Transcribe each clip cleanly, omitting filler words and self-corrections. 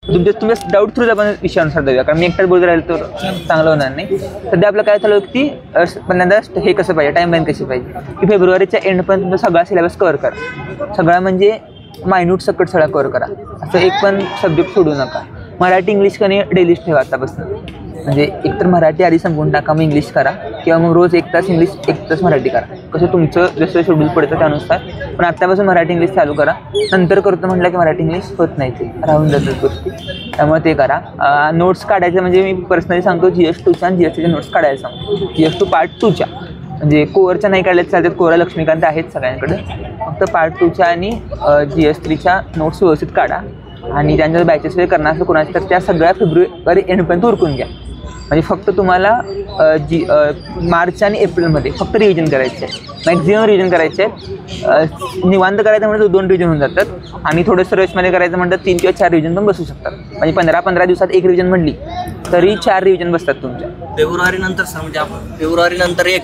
तुमच्या डाऊट थ्रूच आपण विषयानुसार देऊया, कारण मी एकटाच बोलत राहिलो तर चांगलं होणार नाही. सध्या आपलं काय चालू की पहिल्यांदा हे कसं पाहिजे, टाईमलाईन कशी पाहिजे की फेब्रुवारीच्या एंडपर्यंत तुमचा सगळा सिलेबस कव्हर करा. सगळा म्हणजे मायन्यूट सकट सगळा कव्हर करा. असं एक पण सब्जेक्ट सोडू नका. मराठी इंग्लिश कधी डेलीच ठेवा आतापासून. म्हणजे एकतर मराठी आधी संपवून टाका, मग इंग्लिश करा, किंवा मग रोज 1 तास इंग्लिश 1 तास मराठी करा. कसं तुमचं जसं शेड्यूल पडतं त्यानुसार. पण आत्तापासून मराठी इंग्लिश चालू करा. नंतर करतो म्हटलं की मराठी इंग्लिश होत नाही, ते राहून जातात गोष्टी. त्यामुळे ते करा. नोट्स काढायचं म्हणजे मी पर्सनली सांगतो GS2च्या आणि GS3च्या नोट्स काढायला सांगतो. GS2 पार्ट 2च्या, म्हणजे कोअरच्या नाही काढल्याच चालतात, कोअरला लक्ष्मीकांत आहेत सगळ्यांकडे. फक्त पार्ट 2च्या आणि GS3च्या नोट्स व्यवस्थित काढा. आणि त्यांच्या बॅचेस वगैरे करणार असं कोणाचं तर त्या सगळ्या फेब्रुवारी एंडपर्यंत उरकून घ्या. म्हणजे फक्त तुम्हाला मार्च आणि एप्रिलमध्ये फक्त रिव्हिजन करायचे आहे. मॅक्झिमम रिव्हिजन करायचे आहे. निवांत करायचं म्हणजे 2 रिव्हिजन होऊन जातात. आणि थोडंसं रशमध्ये करायचं म्हणतात 3 किंवा 4 रिव्हिजन पण बसू शकतात. म्हणजे 15-15 दिवसात 1 रिव्हिजन म्हणली तरी 4 रिव्हिजन बसतात तुमच्या. फेब्रुवारी नंतर सर, म्हणजे आपण फेब्रुवारी नंतर 1,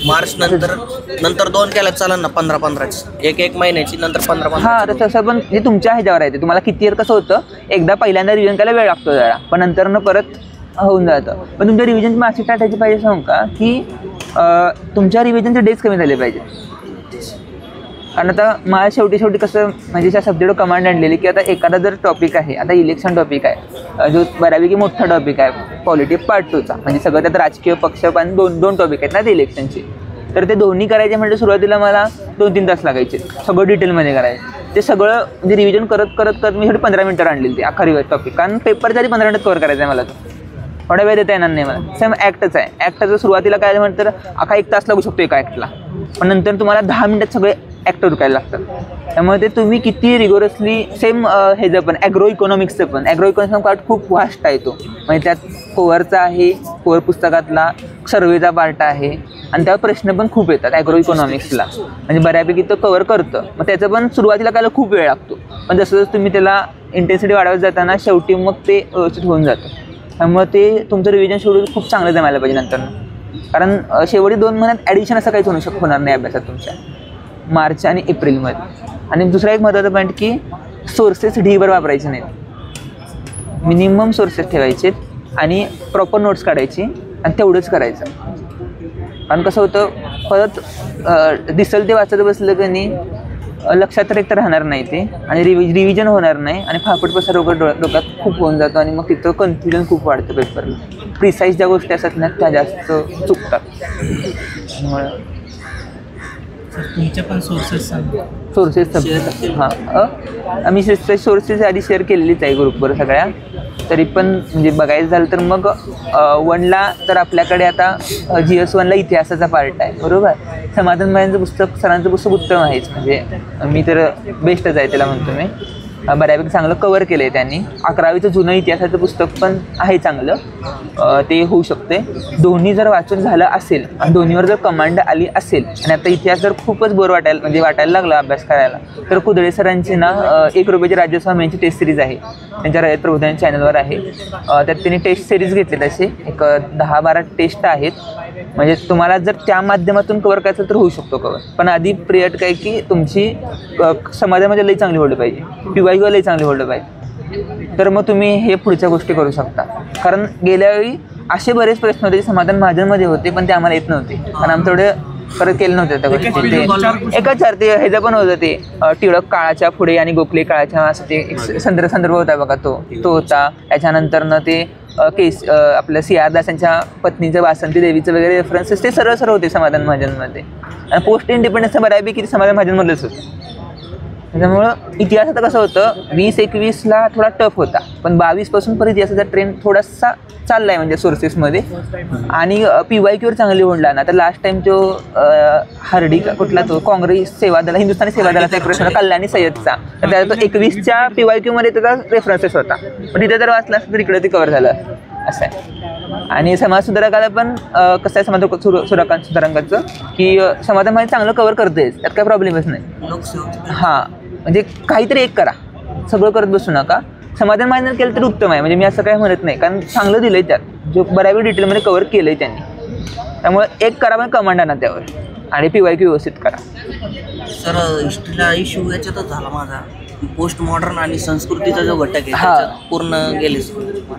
मार्च नंतर 2 केल्या चालेल ना, 15-15ची 1 महिन्याची, नंतर 15-15. हां, तर तसं पण हे तुमच्या ह्याच्यावर आहे. तुम्हाला किती इयर कसं होतं, एकदा पहिल्यांदा रिव्हिजन करायला वेळ लागतो जरा, पण नंतरनं परत होऊन जातं. पण तुमच्या रिव्हिजन तुम्ही अशी टाकायची पाहिजे सांगू का, की तुमच्या रिव्हिजनचे डेज कमी झाले पाहिजे. कारण आता मला शेवटी कसं म्हणजे त्या सब्जेक्टवर कमांड आणलेली की आता एखादा जर टॉपिक आहे, आता इलेक्शन टॉपिक आहे जो बऱ्यापैकी मोठा टॉपिक आहे, पॉलिटिक्स पार्ट 2चा, म्हणजे सगळं त्यात राजकीय पक्ष पण दोन टॉपिक आहेत ना ते इलेक्शनचे. तर ते दोन्ही करायचे म्हणजे सुरुवातीला मला 2-3 तास लागायचे सगळं डिटेलमध्ये करायचं. ते सगळं म्हणजे रिव्हिजन करत मी शेवटी 15 मिनिटं आणलेली ते अख्खा रिव्हिजन टॉपिक, कारण पेपरच्या आधी 15 मिनिट कव्हर करायचं आहे मला. थोडा वेळ देता येणार नाही मला. सेम ॲक्टच आहे. ॲक्टचं सुरुवातीला काय म्हणतं तर अख्खा 1 तास लागू शकतो एका ॲक्टला, पण नंतर तुम्हाला 10 मिनिटात सगळे ॲक्ट उरकायला लागतात. त्यामुळे ते तुम्ही किती रिगोरसली सेम ह्याचं पण ॲग्रो इकॉनॉमिक्सचं पण पार्ट खूप वास्ट आहे तो. म्हणजे त्यात कोअरचा आहे, कोअर पुस्तकातला सर्वेचा पार्ट आहे, आणि त्यावर प्रश्न पण खूप येतात ॲग्रो इकॉनॉमिक्सला. म्हणजे बऱ्यापैकी तो कव्हर करतं. मग त्याचं पण सुरुवातीला करायला खूप वेळ लागतो, पण जसं तुम्ही त्याला इंटेन्सिटी वाढवत जाताना शेवटी मग ते व्यवस्थित होऊन जातं. त्यामुळे ते तुमचं रिव्हिजन शेड्यूल खूप चांगलं जमायला पाहिजे नंतर. कारण शेवटी 2 महिन्यात ॲडिशन असं काहीच होणार नाही अभ्यासात तुमच्या, मार्च आणि एप्रिलमध्ये. आणि दुसरा एक महत्त्वाचा पॉईंट की सोर्सेस ढीभर वापरायचे नाहीत. मिनिमम सोर्सेस ठेवायचे आणि प्रॉपर नोट्स काढायची आणि तेवढंच करायचं. कारण कसं होतं, परत दिसेल ते वाचत बसलं की नाही लक्षात तर एकतर राहणार नाही ते, आणि रिव्हिजन होणार नाही, आणि फापट पसार डोक्यात खूप होऊन जातो, आणि मग तिथं कन्फ्युजन खूप वाढतं पेपरला. प्रिसाईज ज्या गोष्टी असतात ना त्या जास्त चुकतात. त्यामुळे तुमच्या पण सोर्सेस आम्ही सोर्सेस आधी शेअर केलेलीच आहे ग्रुपवर सगळ्या. तरी पण म्हणजे बघायचं झालं तर मग 1ला तर आपल्याकडे आता GS1ला इतिहासाचा पार्ट आहे, बरोबर. समाधान भाईंचं पुस्तक, सरांचं पुस्तक उत्तम आहेच, म्हणजे मी तर बेस्टच आहे त्याला म्हणतो मी. बऱ्यापैकी चांगलं कव्हर केलं आहे त्यांनी. 11वीचं जुनं इतिहासाचं पुस्तक पण आहे चांगलं, ते होऊ शकते. दोन्ही जर वाचून झालं असेल आणि दोन्हीवर जर कमांड आली असेल, आणि आता इतिहास जर खूपच बोर वाटायला लागला अभ्यास करायला, तर कुदळे सरांची ना 1 रुपयाची राज्यसभा यांची टेस्ट सिरीज आहे, त्यांच्या रयत प्रबोधन चॅनलवर आहे. त्यात त्यांनी टेस्ट सिरीज घेतले, तसे एक 10-12 टेस्ट आहेत. म्हणजे तुम्हाला जर त्या माध्यमातून कव्हर करायचं तर होऊ शकतो कव्हर. पण आधी प्रियट काय की तुमची समाजामध्ये लई चांगली होल्ड पाहिजे, PYQ लई चांगली होल्ड पाहिजे, तर मग तुम्ही हे पुढच्या गोष्टी करू शकता. कारण गेल्या वेळी असे बरेच प्रश्न होते जे समाधान महाजनमध्ये होते, पण ते आम्हाला येत नव्हते, कारण आमच्याकडे परत केलं नव्हतं त्या गोष्टी. ते एकच ते ह्याचं पण होतं, ते टिळक काळाच्या पुढे आणि गोखले काळाच्या असं ते संदर्भ होता बघा, तो होता. त्याच्यानंतरनं ते आपल्या CR दास यांच्या पत्नीचं वासंती देवीचं वगैरे रेफरन्सेस ते सरळ होते समाधान महाजनमध्ये. आणि पोस्ट इंडिपेंडन्सचं बऱ्यापैकी समाधान महाजनमधलंच होतं. त्याच्यामुळं इतिहास आता कसं होतं, 20-21ला थोडा टफ होता, पण 22पासून परत इतिहासाचा ट्रेंड थोडासा चालला आहे म्हणजे सोर्सेसमध्ये. आणि PYQवर चांगली होणार ना. तर लास्ट टाइम तो हार्डी कुठला तो काँग्रेस सेवादला, हिंदुस्थानी सेवादलाचा एक प्रश्न होता कल्याणी सय्यदचा, तर त्याचा तो 21च्या PYQमध्ये त्याचा रेफरन्सेस होता, पण तिथे जर वाचला असतं तर इकडे ते कव्हर झालं असं आहे. आणि समाज सुधारकाला पण कसं आहे, सुधारकांचं की समाजामध्ये चांगलं कव्हर करतेच, त्यात काही प्रॉब्लेमच नाही. हां, म्हणजे काहीतरी एक करा, सगळं करत बसू नका. समाधान माहिती केलं तर उत्तम आहे, म्हणजे मी असं काही म्हणत नाही, कारण चांगलं दिलं आहे त्यात, जो बऱ्यापैकी डिटेलमध्ये कव्हर केलं आहे त्यांनी. त्यामुळे एक करा पण कमांड आणा त्यावर, आणि PYQ व्यवस्थित करा. सर हिस्ट्रीला इश्यू याच्यातच झाला माझा, पोस्ट मॉडर्न आणि संस्कृतीचा जो घटक आहे हा. त्याच्यात पूर्ण गेलेच.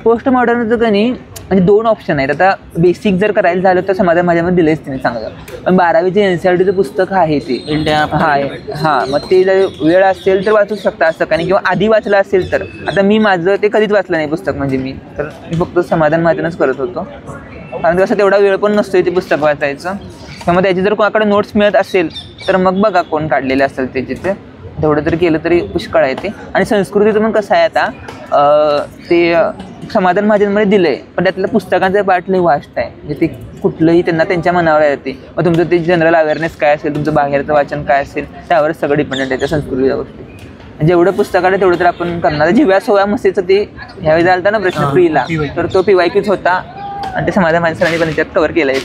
पोस्ट मॉडर्नचं का नाही म्हणजे 2 ऑप्शन आहेत. आता बेसिक जर करायला झालं तर समाधान माझ्यामध्ये दिलेच तिने चांगलं, पण 12वीचे NCERTचं पुस्तक आहे ते इंडिया हां मग ते जर वेळ असेल तर वाचू शकता असं का नाही, किंवा आधी वाचलं असेल तर. आता मी माझं ते कधीच वाचलं नाही पुस्तक, म्हणजे मी फक्त समाधान महाजनच करत होतो, कारण कसं तेवढा वेळ पण नसतोय ते पुस्तक वाचायचं. त्यामुळे त्याची जर कोणाकडे नोट्स मिळत असेल तर मग बघा कोण काढलेले असेल त्याचे, ते तेवढं जर केलं तरी पुष्कळ आहे ते. आणि संस्कृतीचं पण कसं आहे आता ते समाधान महाजनमध्ये दिलं आहे, पण त्यातलं पुस्तकांचं पार्ट लई वास्ट आहे, म्हणजे ते कुठलंही त्यांना त्यांच्या मनावर येते. मग तुमचं ते जनरल अवेअरनेस काय असेल, तुमचं बाहेरचं वाचन काय असेल, त्यावरच सगळं डिपेंडेंट आहे त्या संस्कृतीच्या गोष्टी. जेवढं पुस्तकाला तेवढं तर आपण करणार. जिव्या सोया मस्तीचं ते ह्यावेळी झालं ना प्रश्न फ्रीला, तर तो PYQच होता आणि ते समाधान महाजन पण त्याच्यात कव्हर केलं आहे.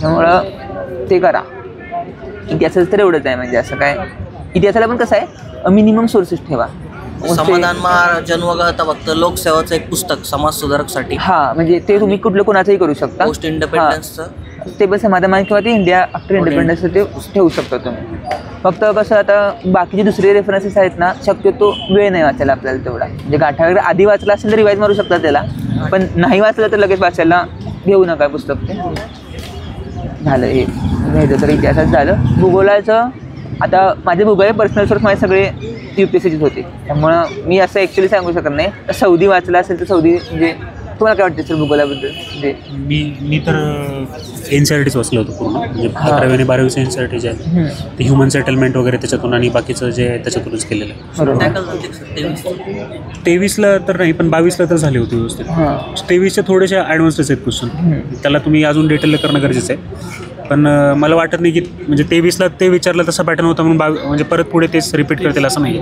त्यामुळं ते करा. इतिहासाचं तर एवढंच आहे, म्हणजे असं काय इतिहासाला पण कसं आहे मिनिमम सोर्सेस ठेवा. समाधान महाजन वगळता फक्त लोकसेवाचं एक पुस्तक समाज सुधारकसाठी, हां म्हणजे ते तुम्ही कुठलं कोणाचंही करू शकता. पोस्ट इंडिपेंडन्सचं ते पण समाधान महाजन किंवा ते इंडिया आफ्टर इंडिपेंडन्सचं ते ठेवू शकता तुम्ही. फक्त कसं आता बाकीचे दुसरे रेफरन्सेस आहेत ना, शक्यतो वेळ नाही वाचायला आपल्याला तेवढा. म्हणजे गाठा वगैरे आधी वाचला असेल तर रिवाईज मारू शकता त्याला, पण नाही वाचलं तर लगेच वाचायला घेऊ नका पुस्तक. ते झालं हे घ्यायचं तर इतिहासात झालं. भूगोलाचं आता माझे भूगोल पर्सनल सोर्स माझे सगळे UPSCचेच होते, त्यामुळं मी असं ॲक्च्युली सांगू शकत नाही. सौदी वाचला असेल तर सौदी म्हणजे तुम्हाला काय वाटते सर भूगोलाबद्दल? म्हणजे मी तर NCERTच वाचलं होतं पूर्ण, म्हणजे 11वी आणि 12वीचं NCERT जे आहे ते ह्युमन सेटलमेंट वगैरे त्याच्यातून आणि बाकीचं जे आहे त्याच्यातूनच केलेलं आहे. बरोबर. 23ला तर नाही, पण 22ला तर झाले होते व्यवस्थित. 23चे थोडेसे ॲडव्हान्सच आहेत क्वेश्चन, त्याला तुम्ही अजून डिटेल करणं गरजेचं आहे. पण मला वाटत नाही की म्हणजे 23ला ते विचारलं तसा पॅटर्न होता म्हणून म्हणजे परत पुढे तेच रिपीट करतील असं नाही.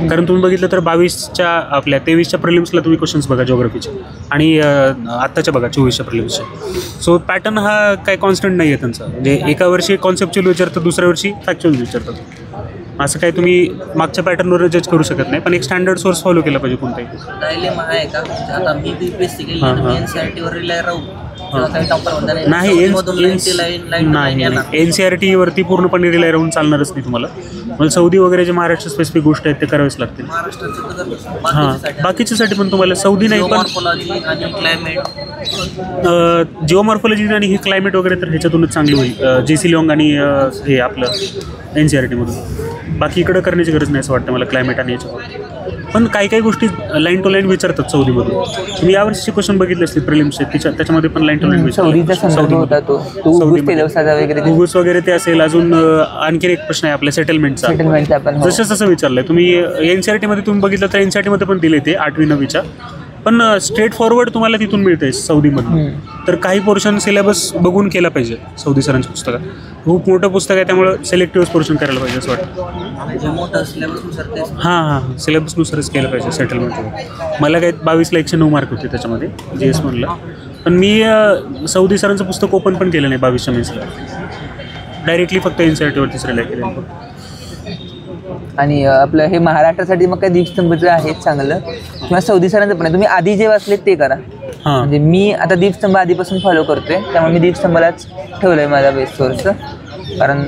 कारण तुम्ही बघितलं तर 22च्या आपल्या 23च्या प्रिलिम्सला तुम्ही क्वेश्चन्स बघा जिओग्राफीचे, आणि आत्ताच्या बघा 24च्या प्रिलिम्सचे. सो पॅटर्न हा काय कॉन्स्टंट नाही आहे त्यांचा, म्हणजे एका वर्षी कॉन्सेप्च्युअल विचारतात, दुसऱ्या वर्षी फॅक्च्युअल विचारतात. असं काही तुम्ही मागच्या पॅटर्नवर जज करू शकत नाही, पण एक स्टँडर्ड सोर्स फॉलो केला पाहिजे कोणताही. डायलेमा आहे का आता मी BPSC केली NCERTवर रिलाय राहू नाही, NCERT वरती पूर्णपणे रिलाय राहून चालणारच नाही तुम्हाला. मला सौदी वगैरे जे महाराष्ट्र स्पेसिफिक गोष्ट आहेत ते करावेच लागतील. बाकीच्यासाठी पण तुम्हाला सौदी नाही, पण जिओमॉर्फॉलॉजी आणि ही क्लायमेट वगैरे तर ह्याच्यातूनच चांगली होईल, JC लिऑंग आणि हे आपलं NCERT मधून. बाकी इकडं करण्याची गरज नाही असं वाटतं मला क्लायमेट आणि याच्यावर. पण काही काही गोष्टी लाईन टू लाईन विचारतात सौदीमधून. तुम्ही यावर्षीचे क्वेश्चन बघितले असतील प्रिलिम्सचे, त्याच्यामध्ये पण लाईन टू लाईन गुगूस वगैरे ते असेल. अजून आणखी एक प्रश्न आहे आपल्या सेटलमेंटचा, जसं जसं विचारलंय तुम्ही NCERT मध्ये तुम्ही बघितलं तर NCERT मध्ये पण दिले ते 8वी 9वीच्या, पण स्ट्रेट फॉरवर्ड तुम्हाला तिथून मिळतंय सौदीमधून. तर काही पोर्शन सिलेबस बघून केला पाहिजे. सौदी सरांच्या पुस्तकात खूप मोठं पुस्तक आहे, त्यामुळे सिलेक्टिव्ह पोर्शन करायला पाहिजे असं वाटतं. हां सिलेबसनुसारच केलं पाहिजे सेटलमेंट. मला काय 22ला 109 मार्क होते त्याच्यामध्ये GS1ला, पण मी सौदी सरांचं पुस्तक ओपन पण केलं नाही 22च्या मेन्सला, डायरेक्टली फक्त NCERTवरतीच रिलाय केलं. आणि आपलं हे महाराष्ट्रासाठी मग काय दीपस्तंभचं आहे चांगलं, किंवा सौदी सरांचं पण आहे. तुम्ही आधी जे वाचले ते करा. म्हणजे मी आता दीपस्तंभ आधीपासून फॉलो करतोय, त्यामुळे मी दीपस्तंभालाच ठेवलं आहे माझा बेस्ट सोर्स. कारण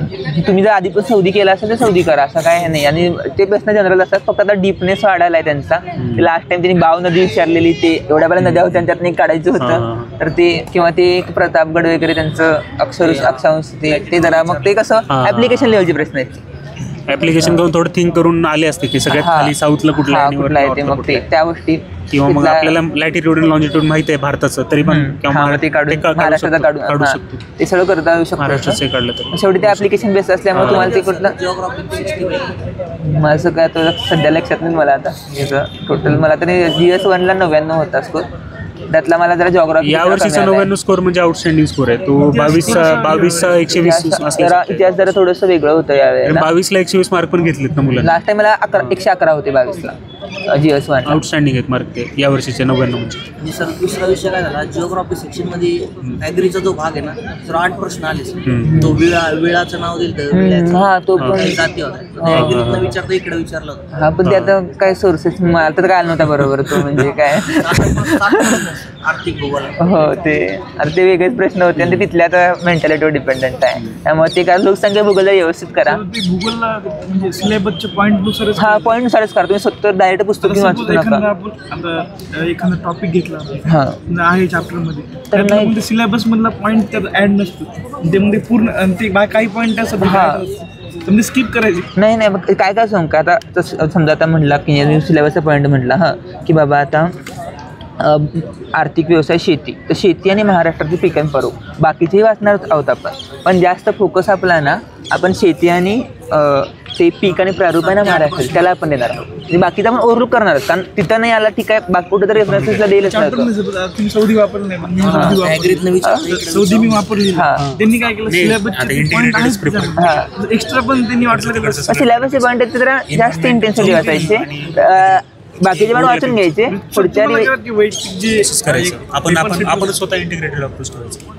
तुम्ही जर आधी पण सौदी केला असेल तर सौदी करा, असं काय नाही. आणि ते प्रश्न जनरल असतात, फक्त आता डीपनेस वाढायला आहे त्यांचा. लास्ट टाइम त्यांनी बाव नदी विचारलेली, ते एवढ्या पहिल्या नद्या होत्या त्यातनं एक काढायचं होतं, तर ते किंवा ते एक प्रतापगड वगैरे त्यांचं अक्षांश ते जरा, मग ते कसं ऍप्लिकेशन लेवलचे प्रश्न आहेत. ऍप्लिकेशन करून थोडं थिंक करून आले असते की सगळ्यात खाली साऊथला कुठला आहे, मग ते त्या गोष्टी, किंवा मग आपल्याला लॅटिट्यूड आणि लॉंजिट्यूड माहिती आहे भारताचं, तरी पण महाराष्ट्राचा काढू शकतो. ते सगळं करता येऊ शकतं महाराष्ट्राचं काढलं तर. शेवटी ते ऍप्लिकेशन बेस असल्यामुळे तुम्हाला ते कुठलं माझं काय तो सध्या लक्षात नाही मला आता. टोटल मला तरी GS1ला 99 होता स्कोर, त्यातला मला जरा जॉग्राफी. यावर्षीचा 99 स्कोर म्हणजे आउटस्टँडिंग स्कोर आहे तो. 22चा 120 जरा इतिहास जरा थोडंसं वेगळं होतं यावेळेला. 22ला 120 मार्क पण घेतलेत ना मुलांना. लास्ट टाइम मला 111 होते 22ला GS1. आउटस्टँडिंग आहेत मार्क ते यावर्षीचे 99 म्हणजे. सर दुसरा विषय काय झाला, जिओग्राफी सेक्शनमध्ये ॲग्रीचा जो भाग आहे ना, तर 8 प्रश्न आले. तो विळाचं नाव दिलं, हा तो पण जाती होता विचारता इकडे विचारलं होतं. हा, पण ते आता काय सोर्सेस मला तर काय नव्हता बरोबर तो, म्हणजे काय आर्थिक भूगोल हो ते आता ते वेगळेच प्रश्न होते आणि ते तिथल्या मेंटॅलिटीवर डिपेंडंट आहे. त्यामुळे ते काय लोकसंख्या भूगोल व्यवस्थित करा. भूगोलला म्हणजे सिलेबसचे पॉईंट नुसार हा पॉईंट नुसारच करा. तुम्ही स्वतः डायरेक्ट पुस्तक घेऊन वाचू नका. आता एखादा टॉपिक घेतला हा आहे चॅप्टर मध्ये तर नाही. तर सिलेबस मधला पॉईंट त्यात ऍड नसतो ते म्हणजे पूर्ण आणि ते काही पॉईंट असं म्हणजे स्किप करायचे. नाही नाही मग काय काय सांगू का आता समजा आता म्हटला की सिलेबसचा पॉईंट म्हटला हां की बाबा आता आर्थिक व्यवसाय शेती तर शेती आणि महाराष्ट्राची पिकांपरू बाकीचेही वाचणार आहोत आपण पण जास्त फोकस आपला ना आपण शेती आणि ते पीक आणि प्रारूप आहे ना महाराष्ट्र त्याला आपण देणार आहोत. म्हणजे बाकीचं आपण ओव्हरलुक करणार आहोत कारण तिथं नाही आला ठीक आहे बाकी कुठं तर रेफरन्सेसला देईलच नाही. तुम्ही सौदी वापरलं नाही सौदी मी वापरली त्यांनी काय केलं सिलेबस एक्स्ट्रा पण त्यांनी वाटलं सिलेबसचे पॉईंट आहेत जरा जास्त इंटेन्सिटी वाचायचे बाकीचे पण वाचून घ्यायचे पुढच्या आपण स्वतः इंटिग्रेटेड अप्रोच करायचं.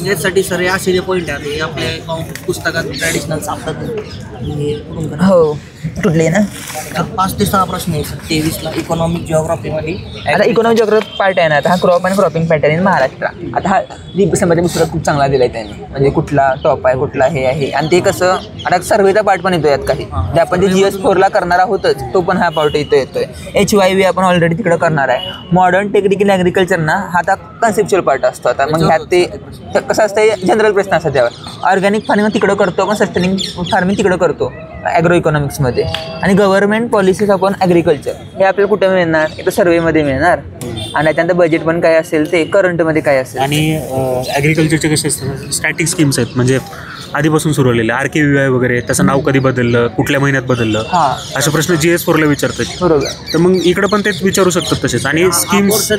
यासाठी सर असे जे पॉईंट आहेत हे आपल्या पुस्तकात ट्रॅडिशनल सापडत. हो कुठले ना 5 ते 6 प्रश्न आहे सर 23ला इकॉनॉमिक जिओग्राफीमध्ये. आता इकॉनॉमिक जिओग्राफी पार्ट आहे ना आता हा क्रॉप आणि क्रॉपिंग पॅटर्न इन महाराष्ट्र. आता हा संबंधी पुस्तक खूप चांगला दिला आहे त्यांनी म्हणजे कुठला टॉप आहे कुठला हे आहे आणि ते कसं आता सर्वेचा पार्ट पण येतो यात काही जे आपण जे GS4ला करणार आहोतच तो पण हा पार्ट येतोय. HYV आपण ऑलरेडी तिकडं करणार आहे. मॉडर्न टेक्निकल ॲग्रिकल्चर ना हा आता कन्सेप्च्युअल पार्ट असतो. आता मग ह्यात ते कसं असतं जनरल प्रश्न असतात त्यावर ऑर्गॅनिक फार्मिंग तिकडं करतो आपण सस्टेनिंग फार्मिंग तिकडं करतो ॲग्रो इकॉनॉमिक्समध्ये आणि गव्हर्नमेंट पॉलिसीज अपॉन ॲग्रिकल्चर हे आपल्याला कुठे मिळणार इथं सर्वेमध्ये मिळणार आणि त्याच्यानंतर बजेट पण काय असेल ते करंटमध्ये काय असेल. आणि ॲग्रिकल्चरचे कसे असतात स्टॅटिक स्कीम्स आहेत म्हणजे आधीपासून सुरू झालेले RKVY वगैरे त्याचं नाव कधी बदललं कुठल्या महिन्यात बदललं असे प्रश्न GS4ला विचारतात. बरोबर तर मग इकडे पण तेच विचारू शकतात तसेच आणि स्कीम्स